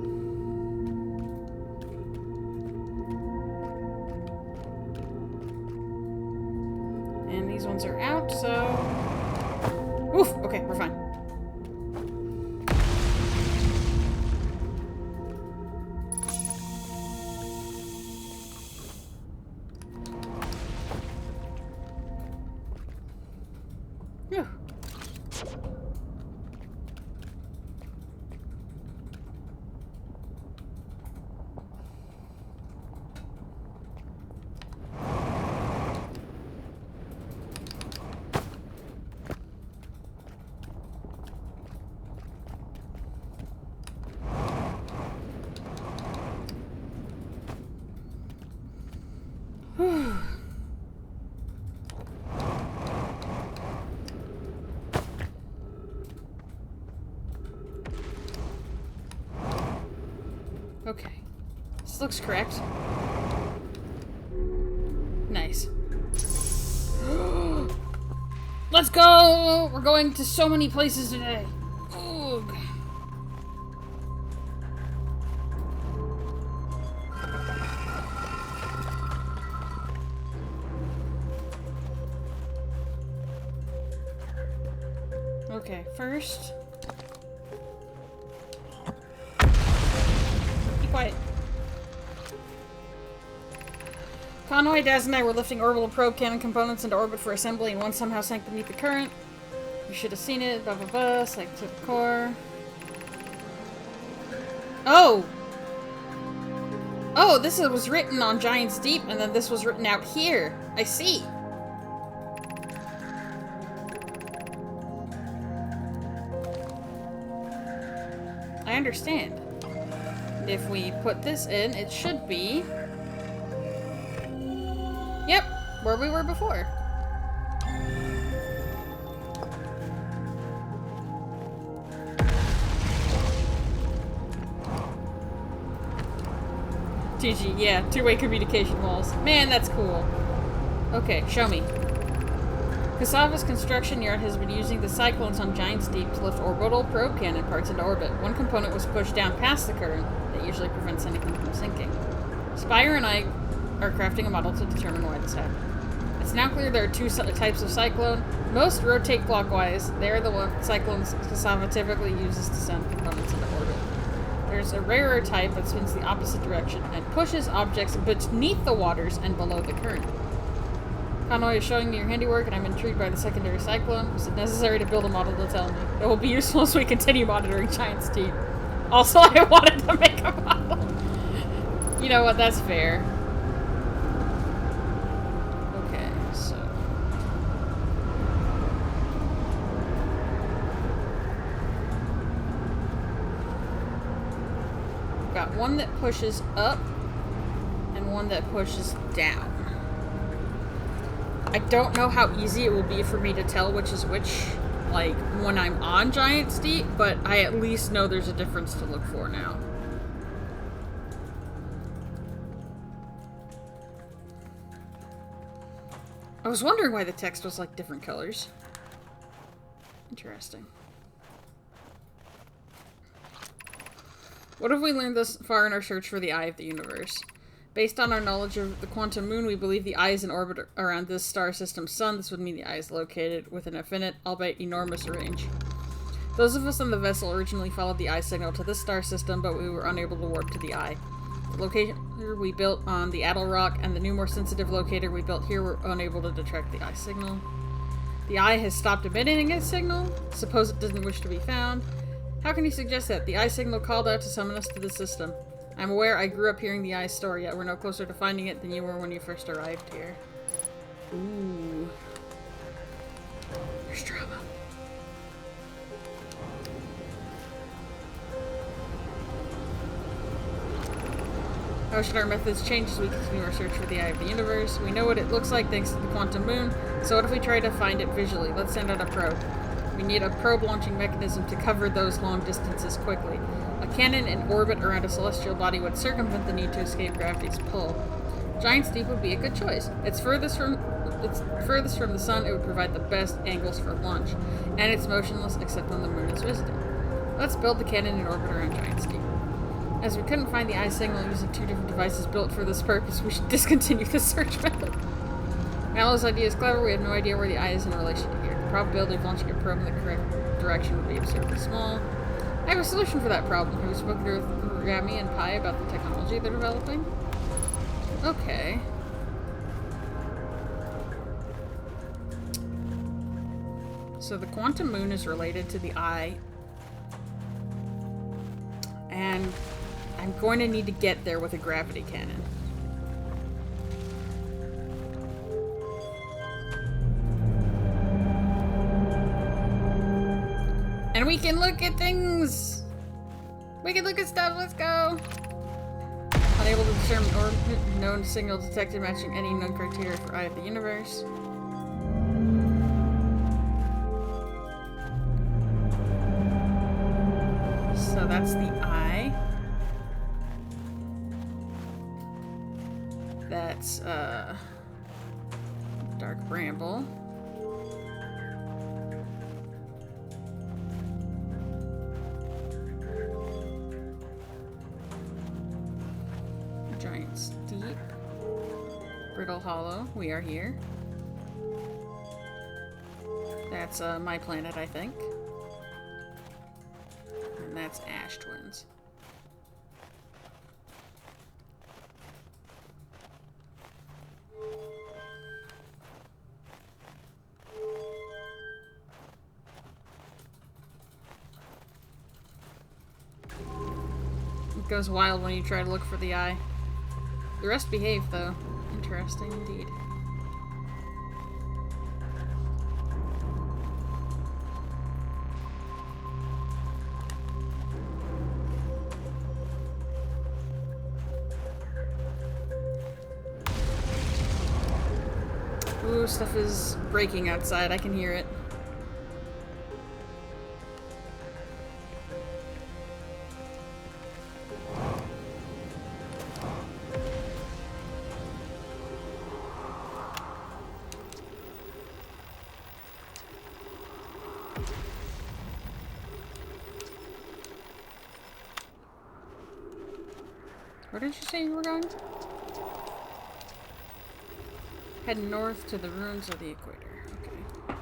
And these ones are out, so... Oof! Okay, we're fine. Phew. Okay. This looks correct. Nice. Let's go! We're going to so many places today. Ugh. Okay, first... Conway, Daz, and I were lifting orbital probe cannon components into orbit for assembly, and one somehow sank beneath the current. You should have seen it. Blah blah blah. Sank to the core. Oh! Oh, this was written on Giant's Deep, and then this was written out here. I see. I understand. If we put this in, it should be... Yep, where we were before. TG, yeah, two-way communication walls. Man, that's cool. Okay, show me. Cassava's construction yard has been using the cyclones on Giant's Deep to lift orbital probe cannon parts into orbit. One component was pushed down past the current that usually prevents anything from sinking. Spire and I are crafting a model to determine why this happened. It's now clear there are two types of cyclone. Most rotate clockwise. They're the cyclones Cassava typically uses to send components into orbit. There's a rarer type that spins the opposite direction and pushes objects beneath the waters and below the current. Conway is showing me your handiwork, and I'm intrigued by the secondary cyclone. Is it necessary to build a model to tell me? It will be useful as we continue monitoring Giant's Deep. Also, I wanted to make a model. You know what? That's fair. Okay, so... got one that pushes up, and one that pushes down. I don't know how easy it will be for me to tell which is which, like, when I'm on Giant's Deep, but I at least know there's a difference to look for now. I was wondering why the text was, like, different colors. Interesting. What have we learned thus far in our search for the Eye of the Universe? Based on our knowledge of the quantum moon, we believe the Eye is in orbit around this star system's sun. This would mean the Eye is located within an infinite, albeit enormous, range. Those of us on the vessel originally followed the Eye signal to this star system, but we were unable to warp to the Eye. The locator we built on the Addle Rock and the new, more sensitive locator we built here were unable to detect the Eye signal. The Eye has stopped emitting its signal. Suppose it doesn't wish to be found. How can you suggest that? The Eye signal called out to summon us to the system. I'm aware I grew up hearing the Eye's story, yet we're no closer to finding it than you were when you first arrived here. Ooh. There's drama. How should our methods change as we continue our search for the Eye of the Universe? We know what it looks like thanks to the quantum moon, so what if we try to find it visually? Let's send out a probe. We need a probe launching mechanism to cover those long distances quickly. A cannon in orbit around a celestial body would circumvent the need to escape gravity's pull. Giant's Deep would be a good choice. It's furthest from the sun. It would provide the best angles for launch, and it's motionless except when the moon is visible. Let's build the cannon in orbit around Giant's Deep. As we couldn't find the Eye signal using two different devices built for this purpose, we should discontinue the search method. Mallow's idea is clever. We have no idea where the Eye is in relation to here. The probability of launching a probe in the correct direction would be absurdly small. I have a solution for that problem. Have you spoken to Rami and Pi about the technology they're developing? Okay. So the quantum moon is related to the Eye. And I'm going to need to get there with a gravity cannon. And we can look at things! We can look at stuff, let's go! Unable to determine or known signal detected matching any known criteria for Eye of the Universe. So that's the Eye. That's, Dark Bramble. Giant's Deep. Brittle Hollow. We are here. That's, my planet, I think. And that's Ash Twins. It goes wild when you try to look for the eye. The rest behave, though. Interesting indeed. Ooh, stuff is breaking outside. I can hear it. Where did you say you were going? Head north to the ruins of the equator. Okay.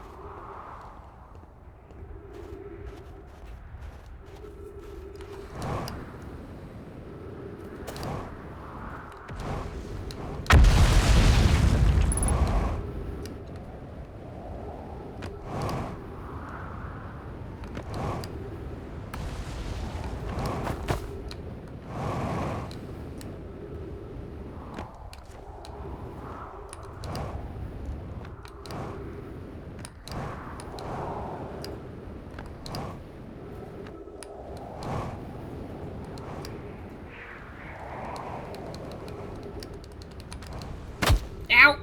Ow!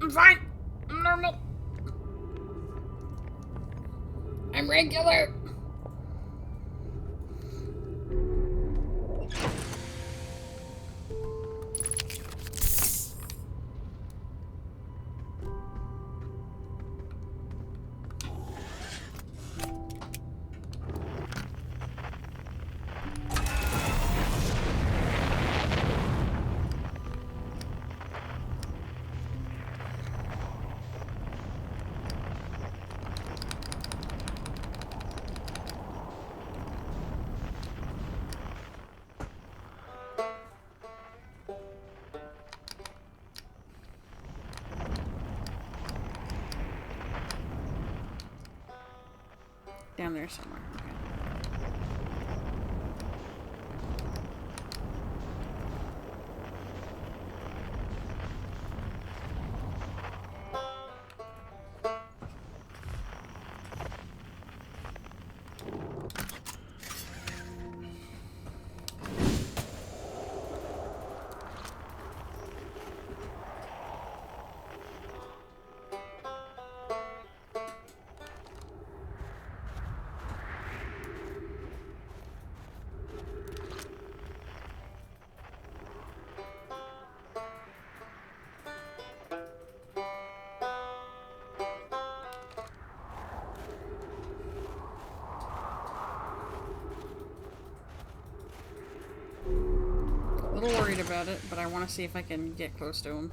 I'm fine! I'm normal! I'm regular! Down there somewhere. Okay. A little worried about it, but I want to see if I can get close to him.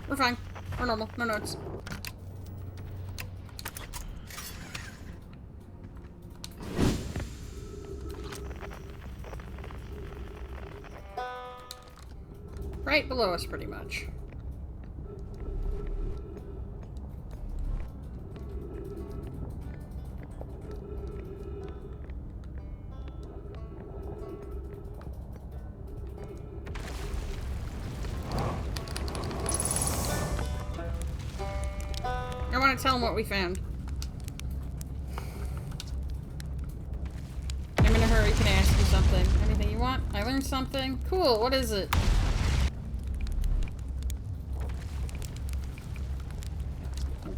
We're fine. We're normal. No notes. Right below us, pretty much. I want to tell him what we found. I'm in a hurry. Can I ask you something? Anything you want? I learned something. Cool. What is it?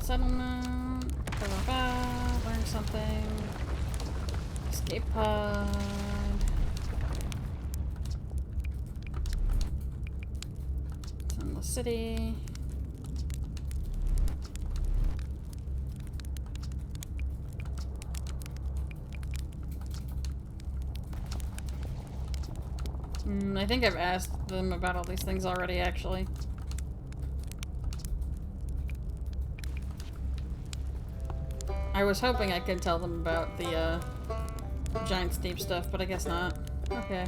Settlement. Blah, blah, blah. Learn something. Escape pod. It's in the city. I think I've asked them about all these things already, actually. I was hoping I could tell them about the giant steep stuff, but I guess not. Okay,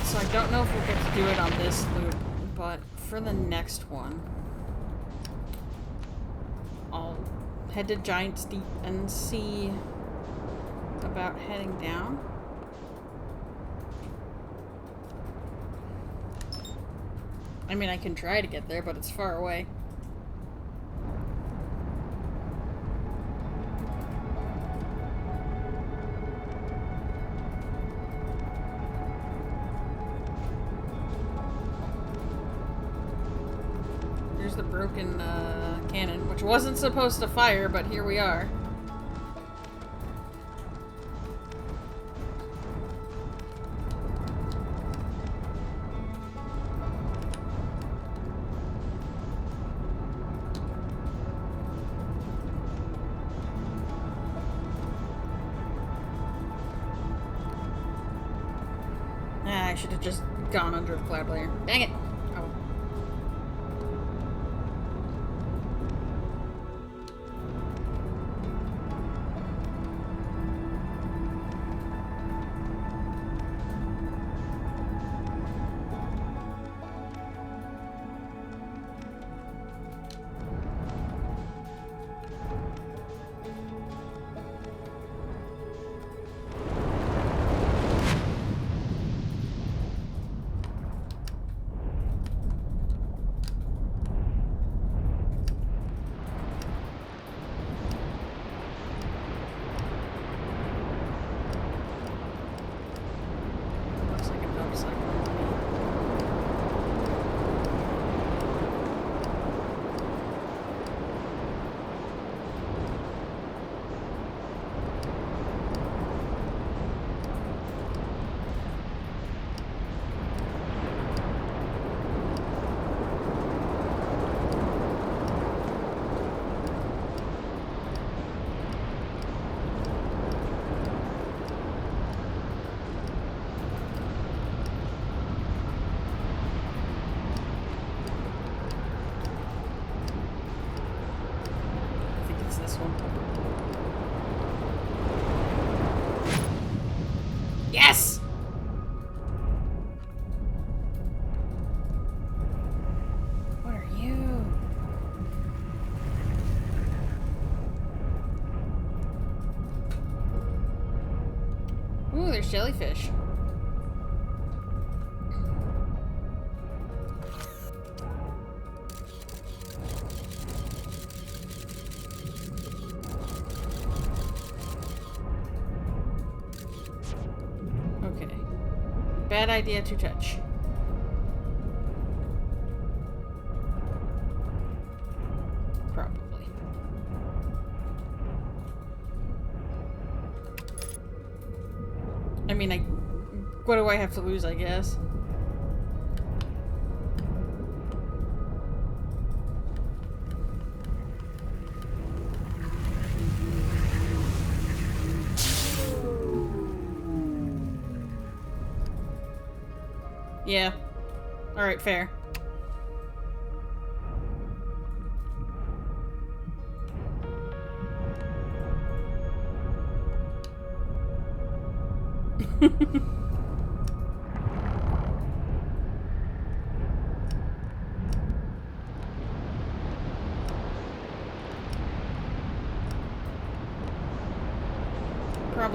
so I don't know if we'll get to do it on this loop, but for the next one, I'll head to Giant Steep and see about heading down. I mean, I can try to get there, but it's far away. The broken cannon, which wasn't supposed to fire, but here we are. Ah, I should have just gone under the cloud layer. Dang it! Oh. Yes! What are you? Ooh, there's jellyfish. Bad idea to touch. Probably. I mean, what do I have to lose, I guess? Yeah. Alright, fair.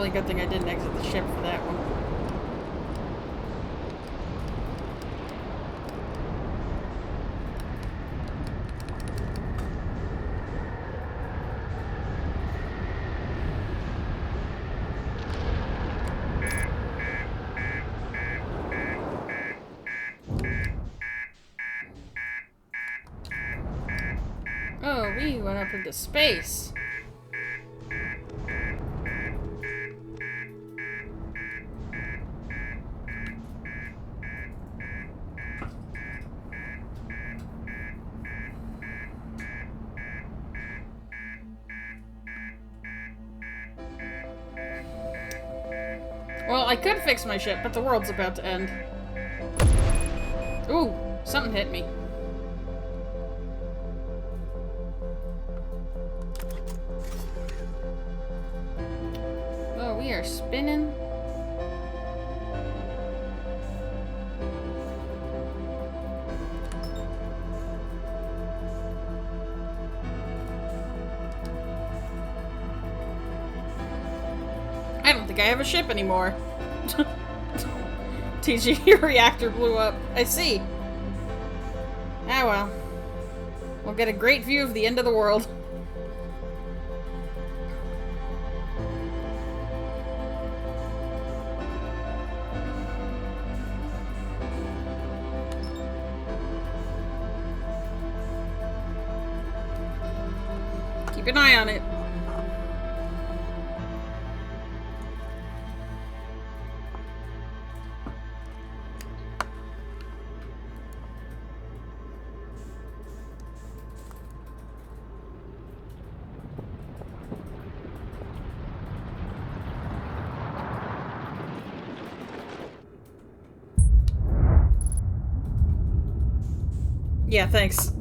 probably a good thing I didn't exit the ship for that one. Oh, we went up into space. Well, I could fix my ship, but the world's about to end. Ooh, something hit me. Oh, we are spinning. I don't think I have a ship anymore. TG, your reactor blew up. I see. Ah well. We'll get a great view of the end of the world. Keep an eye on it. Yeah, thanks.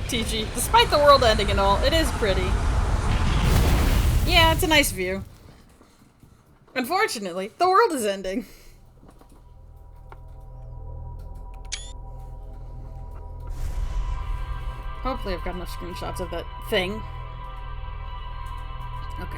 TG, despite the world ending and all, it is pretty. Yeah, it's a nice view. Unfortunately, the world is ending. Hopefully I've got enough screenshots of that thing. Okay.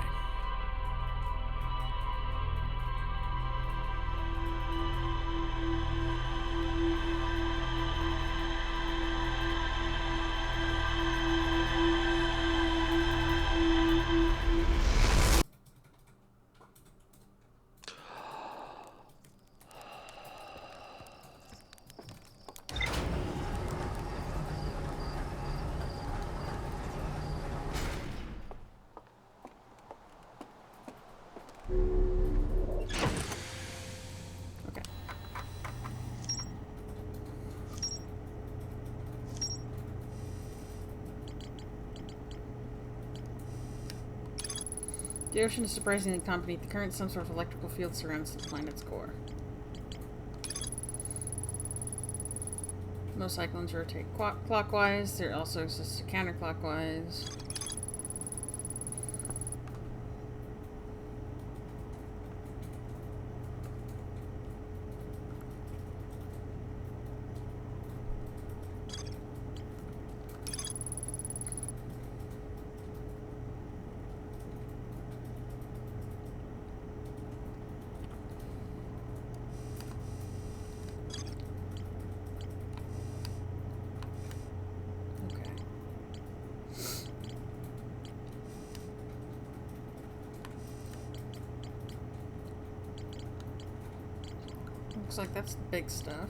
The ocean is surprisingly calm beneath the current. Some sort of electrical field surrounds the planet's core. Most cyclones rotate clockwise. There also exists a counterclockwise. Looks like that's the big stuff.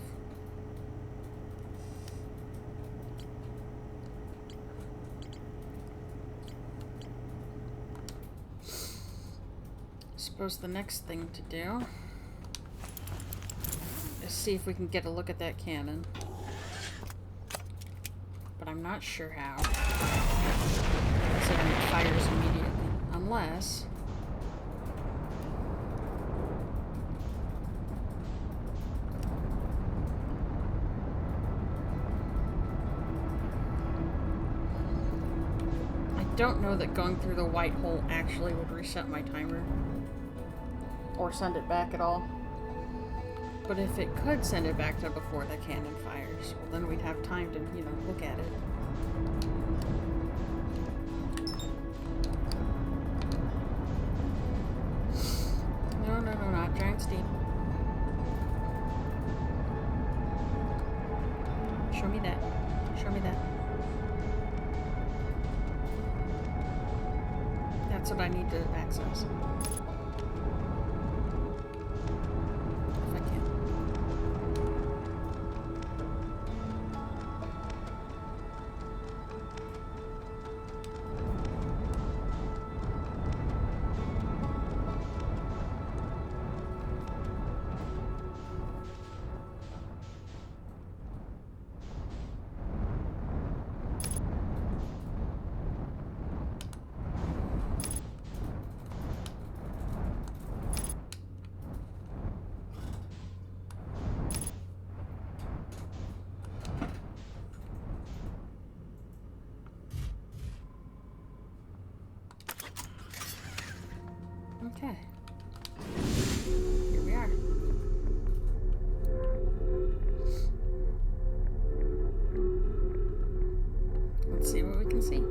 Suppose the next thing to do is see if we can get a look at that cannon. But I'm not sure how. Considering it fires immediately. Unless... I don't know that going through the white hole actually would reset my timer. Or send it back at all. But if it could send it back to before the cannon fires, well then we'd have time to, you know, look at it. No, no, no, not giant steam. Show me that. Show me that. That's what I need to access. If I can. Okay. Here we are. Let's see what we can see.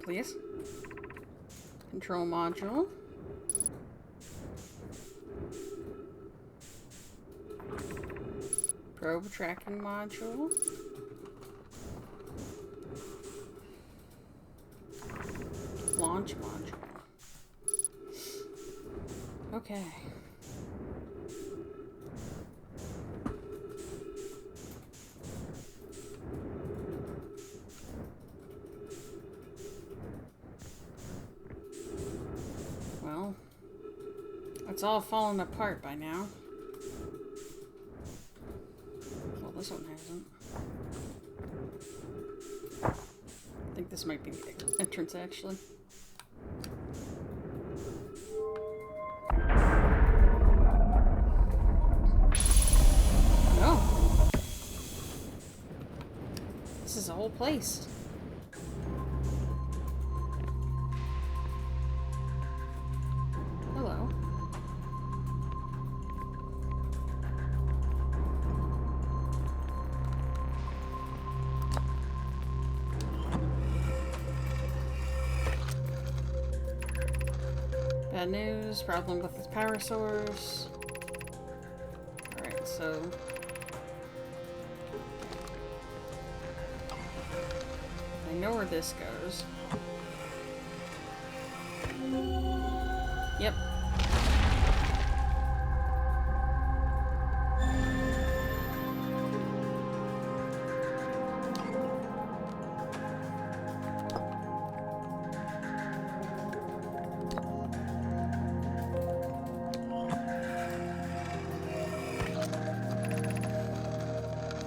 Please. Control module. Probe tracking module. Launch module. Okay. Well, it's all fallen apart by now. Well, this one hasn't. I think this might be the entrance, actually. No. This is the whole place. Hello. Bad news, problem with the power source. Alright, so... I know where this goes. Yep.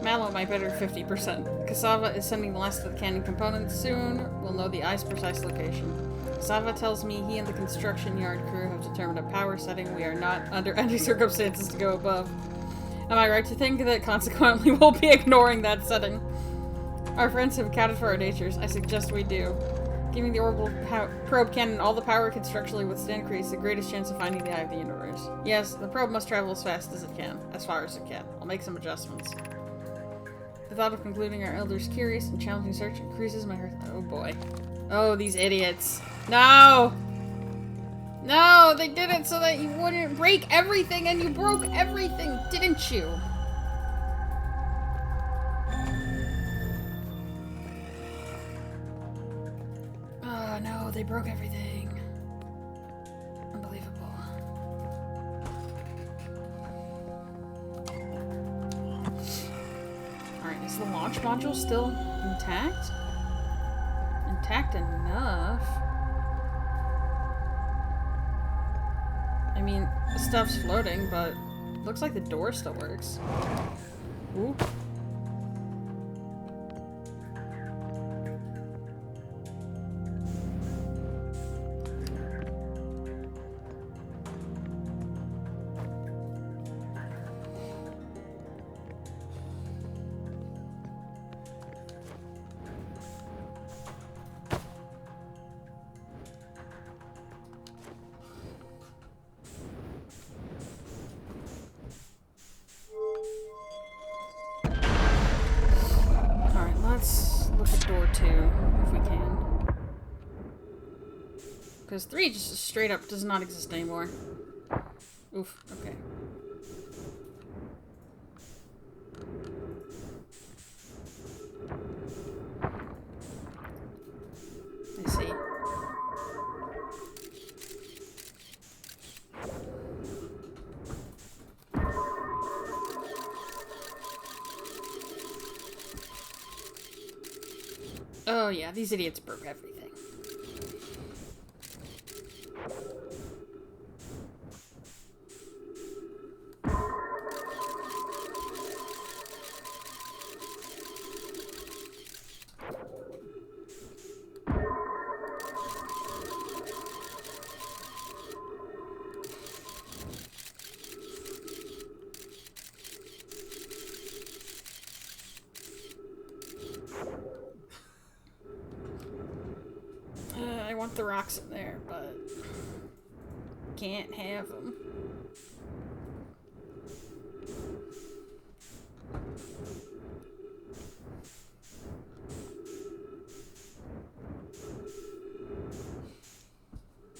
Mallow might better 50%. Cassava is sending the last of the cannon components soon. We'll know the eye's precise location. Cassava tells me he and the construction yard crew have determined a power setting we are not under any circumstances to go above. Am I right to think that consequently we'll be ignoring that setting? Our friends have accounted for our natures. I suggest we do. Giving the orbital probe cannon all the power it can structurally withstand creates the greatest chance of finding the eye of the universe. Yes, the probe must travel as fast as it can. As far as it can. I'll make some adjustments. The thought of concluding our elder's curious and challenging search increases my heart. Oh boy. Oh, these idiots. No! No, they did it so that you wouldn't break everything, and you broke everything, didn't you? Oh no, they broke everything. Unbelievable. Alright, is Is the launch module still intact? Intact enough. I mean, the stuff's floating, but looks like the door still works. Ooh. Let's look at door 2, if we can. Because 3 just straight up does not exist anymore. Oof, okay. I see. Oh yeah, these idiots broke everything. I want the rocks in there, but can't have them.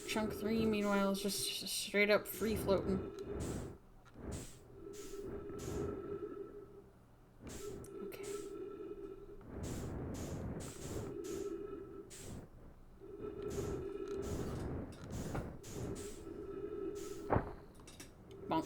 Chunk 3, meanwhile, is just straight up free floating. Okay. Bonk.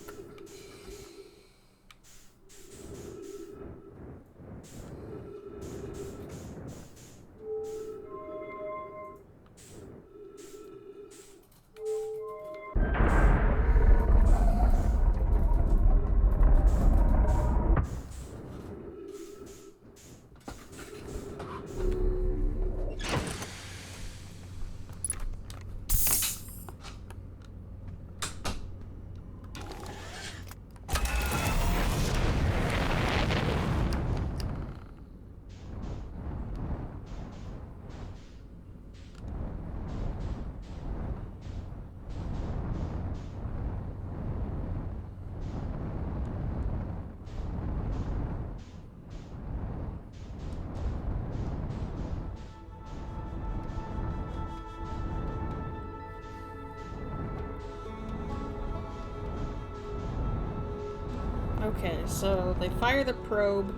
Okay, so they fire the probe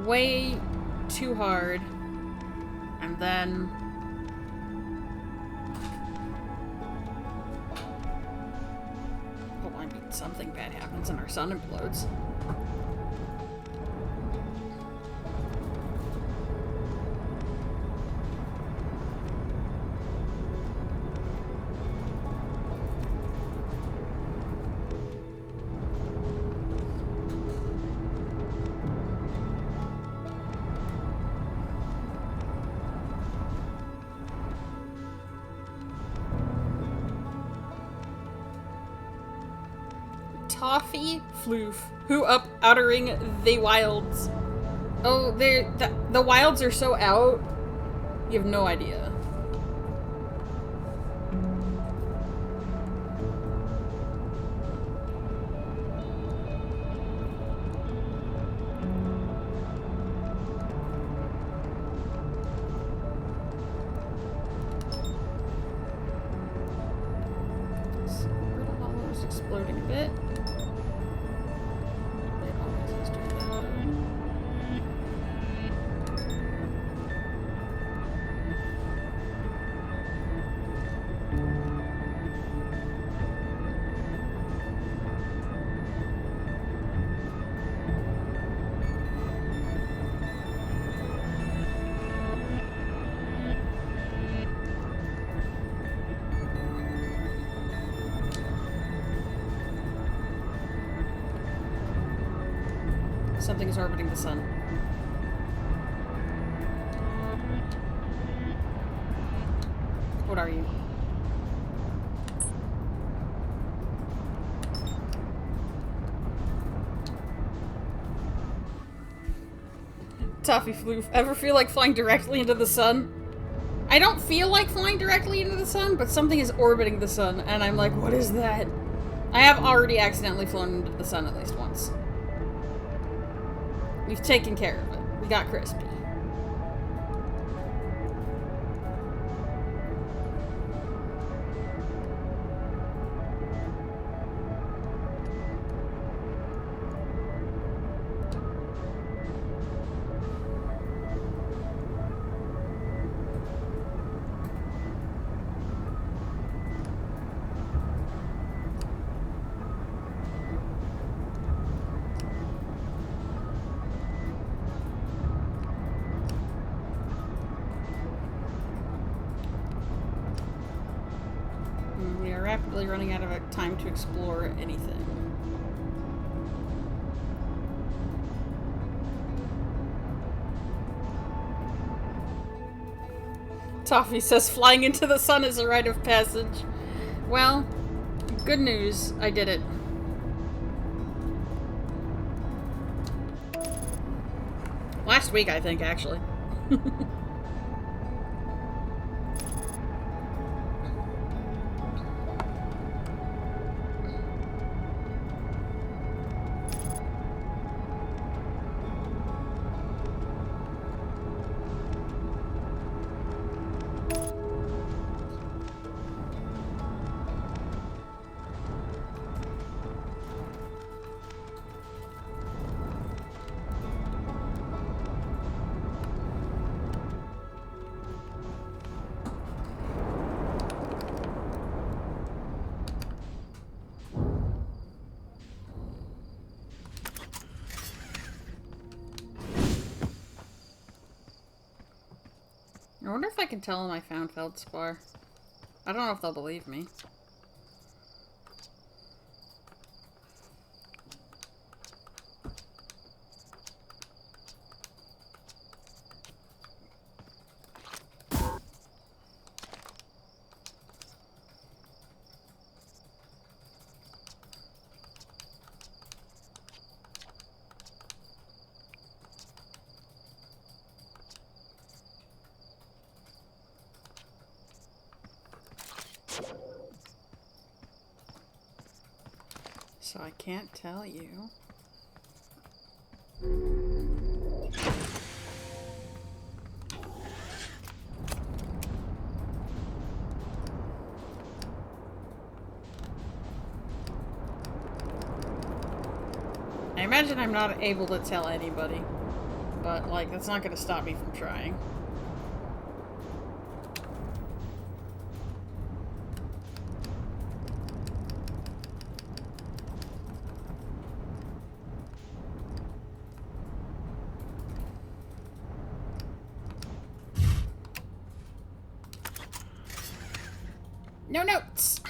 way too hard, and then I mean, something bad happens and our sun implodes. Toffee Floof, who up uttering the wilds. Oh, the wilds are so out, you have no idea. Brittle Hollow is exploding a bit. Something is orbiting the sun. What are you? Toffee flew. Ever feel like flying directly into the sun? I don't feel like flying directly into the sun, but something is orbiting the sun, and I'm like, what is that? I have already accidentally flown into the sun at least once. We've taken care of it. We got crispy. We are rapidly running out of time to explore anything. Toffee says flying into the sun is a rite of passage. Well, good news, I did it. Last week, I think, actually. I wonder if I can tell them I found feldspar. I don't know if they'll believe me. So I can't tell you. I imagine I'm not able to tell anybody, but like that's not gonna stop me from trying. No notes!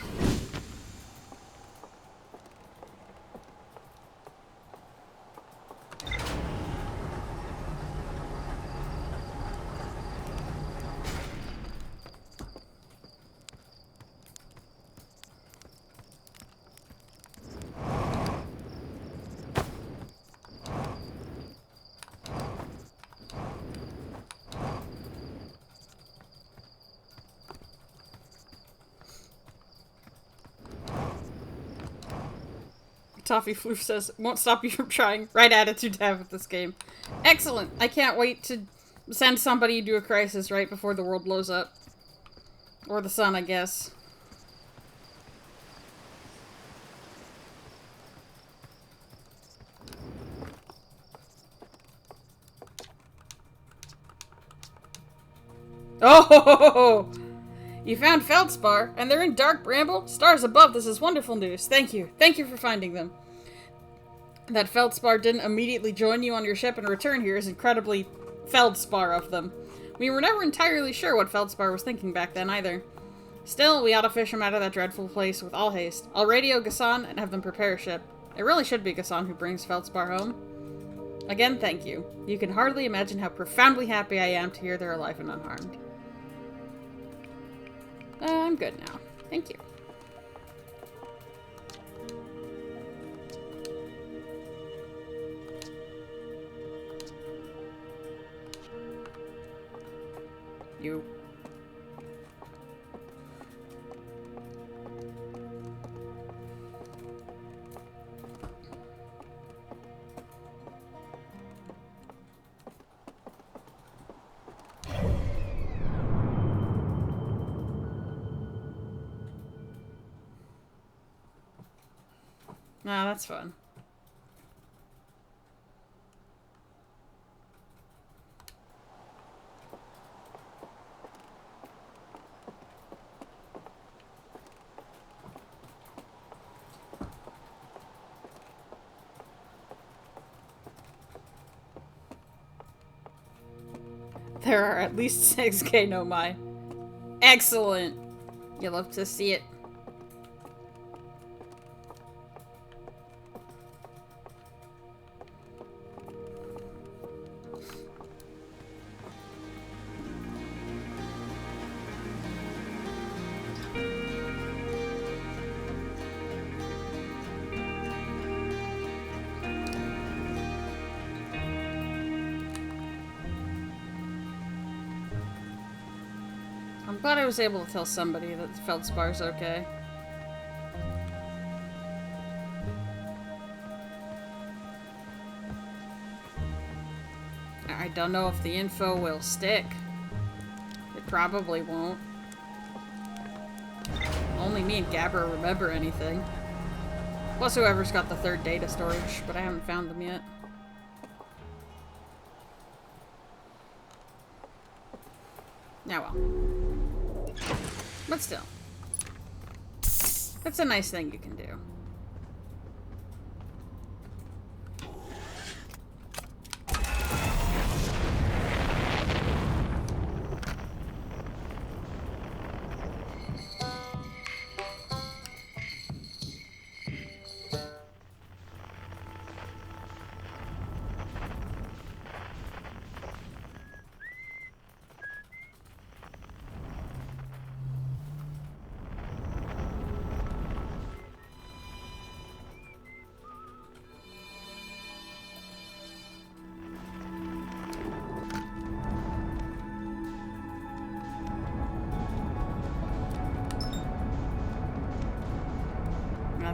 Toffee Floof says, won't stop you from trying. Right attitude to have with this game. Excellent! I can't wait to send somebody to a crisis right before the world blows up. Or the sun, I guess. Oh! You found feldspar, and they're in dark bramble? Stars above, this is wonderful news. Thank you. Thank you for finding them. That feldspar didn't immediately join you on your ship and return here is incredibly feldspar of them. We were never entirely sure what feldspar was thinking back then, either. Still, we ought to fish him out of that dreadful place with all haste. I'll radio Gassan and have them prepare a ship. It really should be Gassan who brings feldspar home. Again, thank you. You can hardly imagine how profoundly happy I am to hear they're alive and unharmed. I'm good now. Thank you. You. Ah, that's fun. There are at least 6 Nomai. Excellent! You love to see it. I'm glad I was able to tell somebody that the Feldspar's okay. I don't know if the info will stick. It probably won't. Only me and Gabber remember anything. Plus whoever's got the 3rd data storage, but I haven't found them yet. Yeah, well. But still. That's a nice thing you can do.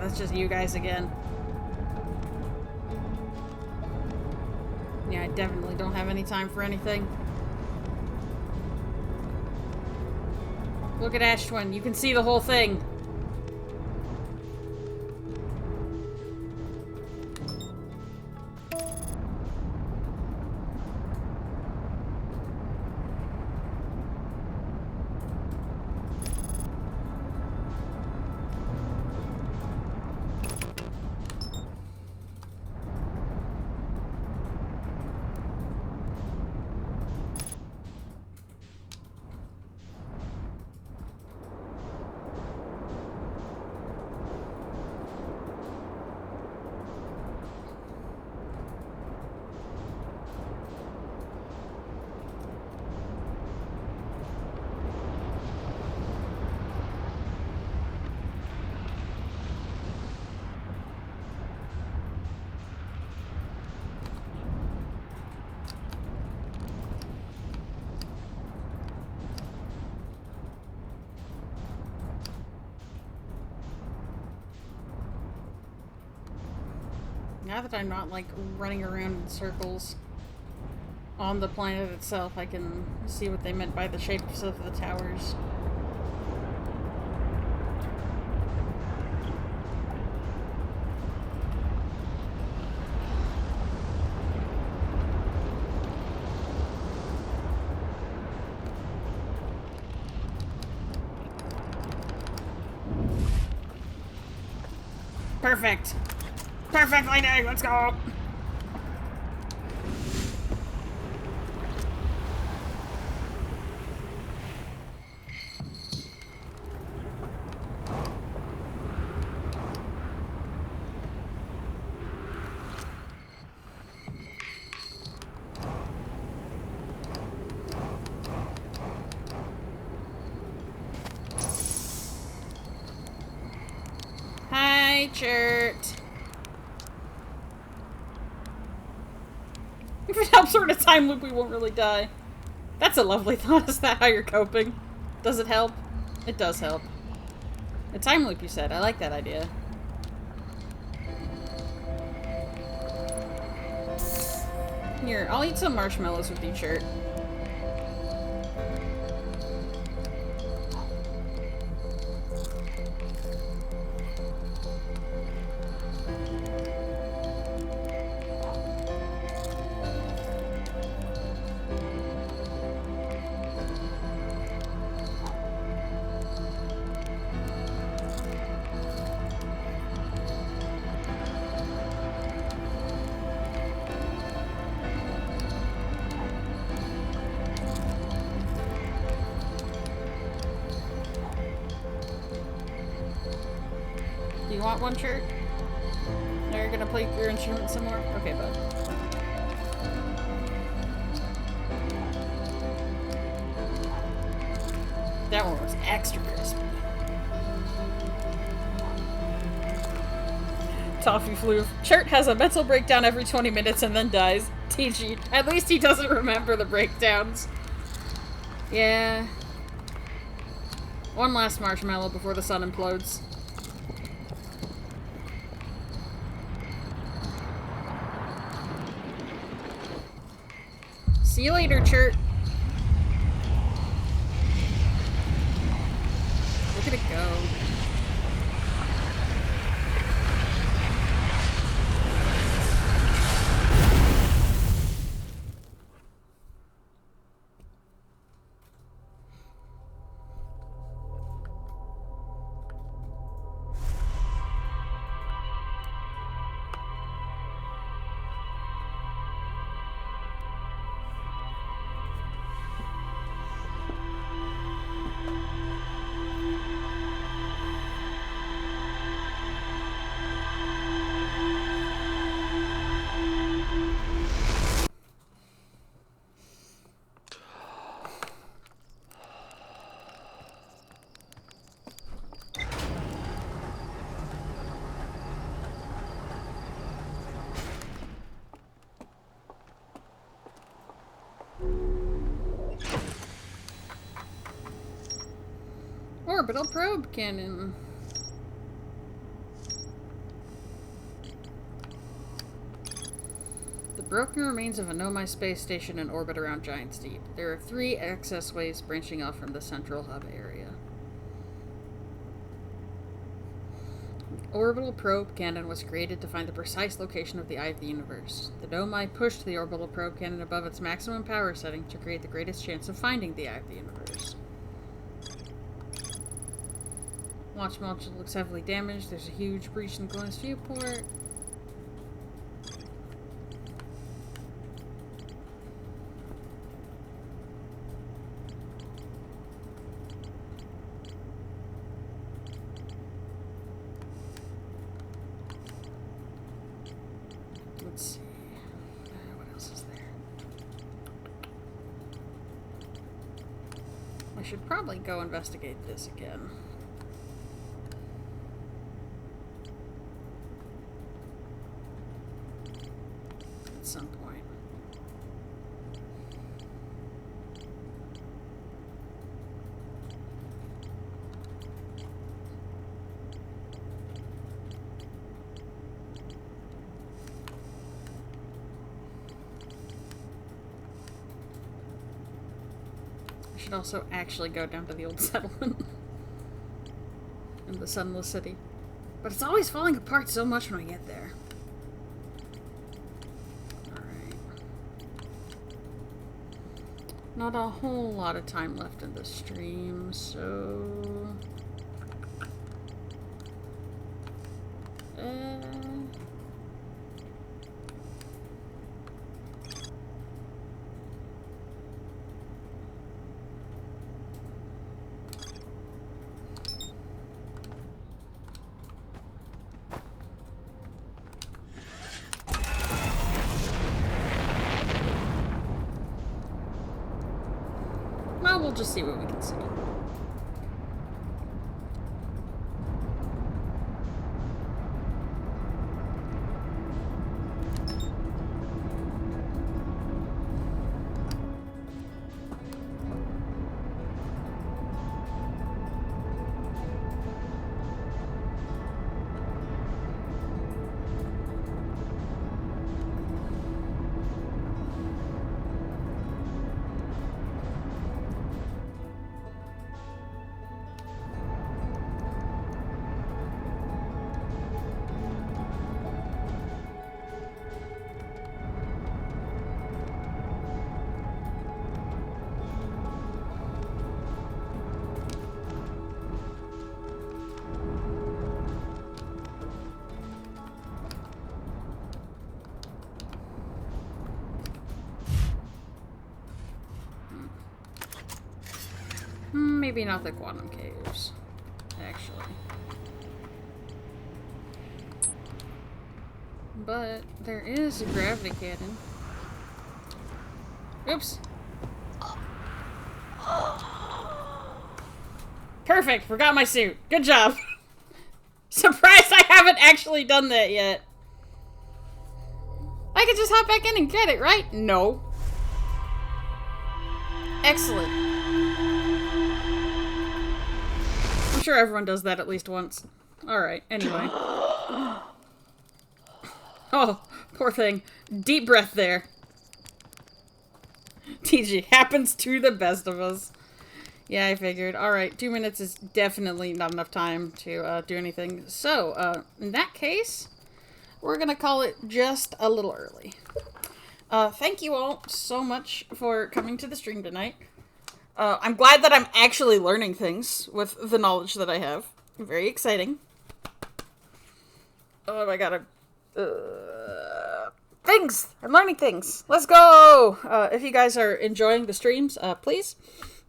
That's just you guys again. Yeah, I definitely don't have any time for anything. Look at Ash Twin. You can see the whole thing. Now that I'm not, like, running around in circles on the planet itself, I can see what they meant by the shapes of the towers. Perfect! Perfect lightning! Let's go! night, shirt. If it helps her in a time loop, we won't really die. That's a lovely thought. Is that how you're coping? Does it help? It does help. A time loop, you said. I like that idea. Here, I'll eat some marshmallows with you, shirt. Do you want one, shirt? Now you're gonna play your instrument some more? Okay, bud. That one was extra crispy. Toffee flu. Shirt has a mental breakdown every 20 minutes and then dies. TG. At least he doesn't remember the breakdowns. Yeah. One last marshmallow before the sun implodes. See you later, Chert. Look at it go. Orbital probe cannon. The broken remains of a Nomai space station in orbit around Giant's Deep. There are 3 access ways branching off from the central hub area. The orbital probe cannon was created to find the precise location of the Eye of the Universe. The Nomai pushed the orbital probe cannon above its maximum power setting to create the greatest chance of finding the Eye of the Universe. Launch module looks heavily damaged. There's a huge breach in the glass viewport. Let's see. What else is there? I should probably go investigate this again. Some point. I should also actually go down to the old settlement in the Sunless City. But it's always falling apart so much when I get there. Not a whole lot of time left in the stream, so... Well, we'll just see what we can see. maybe not the quantum caves, actually. But there is a gravity cannon. Oops. Perfect! Forgot my suit. Good job. Surprised I haven't actually done that yet. I could just hop back in and get it, right? No. Excellent. I'm sure everyone does that at least once. Alright, anyway. Oh, poor thing. Deep breath there. TG, happens to the best of us. Yeah, I figured. Alright, 2 minutes is definitely not enough time to do anything. So, in that case, we're gonna call it just a little early. Thank you all so much for coming to the stream tonight. I'm glad that I'm actually learning things with the knowledge that I have. Very exciting. Oh my god, things! I'm learning things! Let's go! If you guys are enjoying the streams, please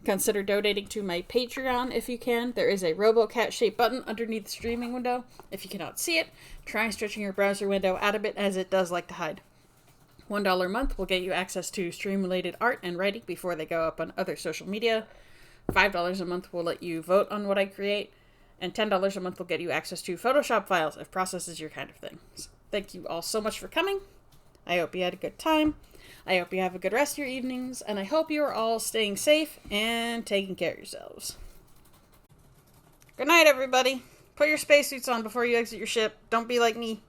consider donating to my Patreon if you can. There is a RoboCat-shaped button underneath the streaming window. If you cannot see it, try stretching your browser window out a bit, as it does like to hide. $1 a month will get you access to stream-related art and writing before they go up on other social media. $5 a month will let you vote on what I create. And $10 a month will get you access to Photoshop files if process is your kind of thing. So thank you all so much for coming. I hope you had a good time. I hope you have a good rest of your evenings. And I hope you are all staying safe and taking care of yourselves. Good night, everybody. Put your spacesuits on before you exit your ship. Don't be like me.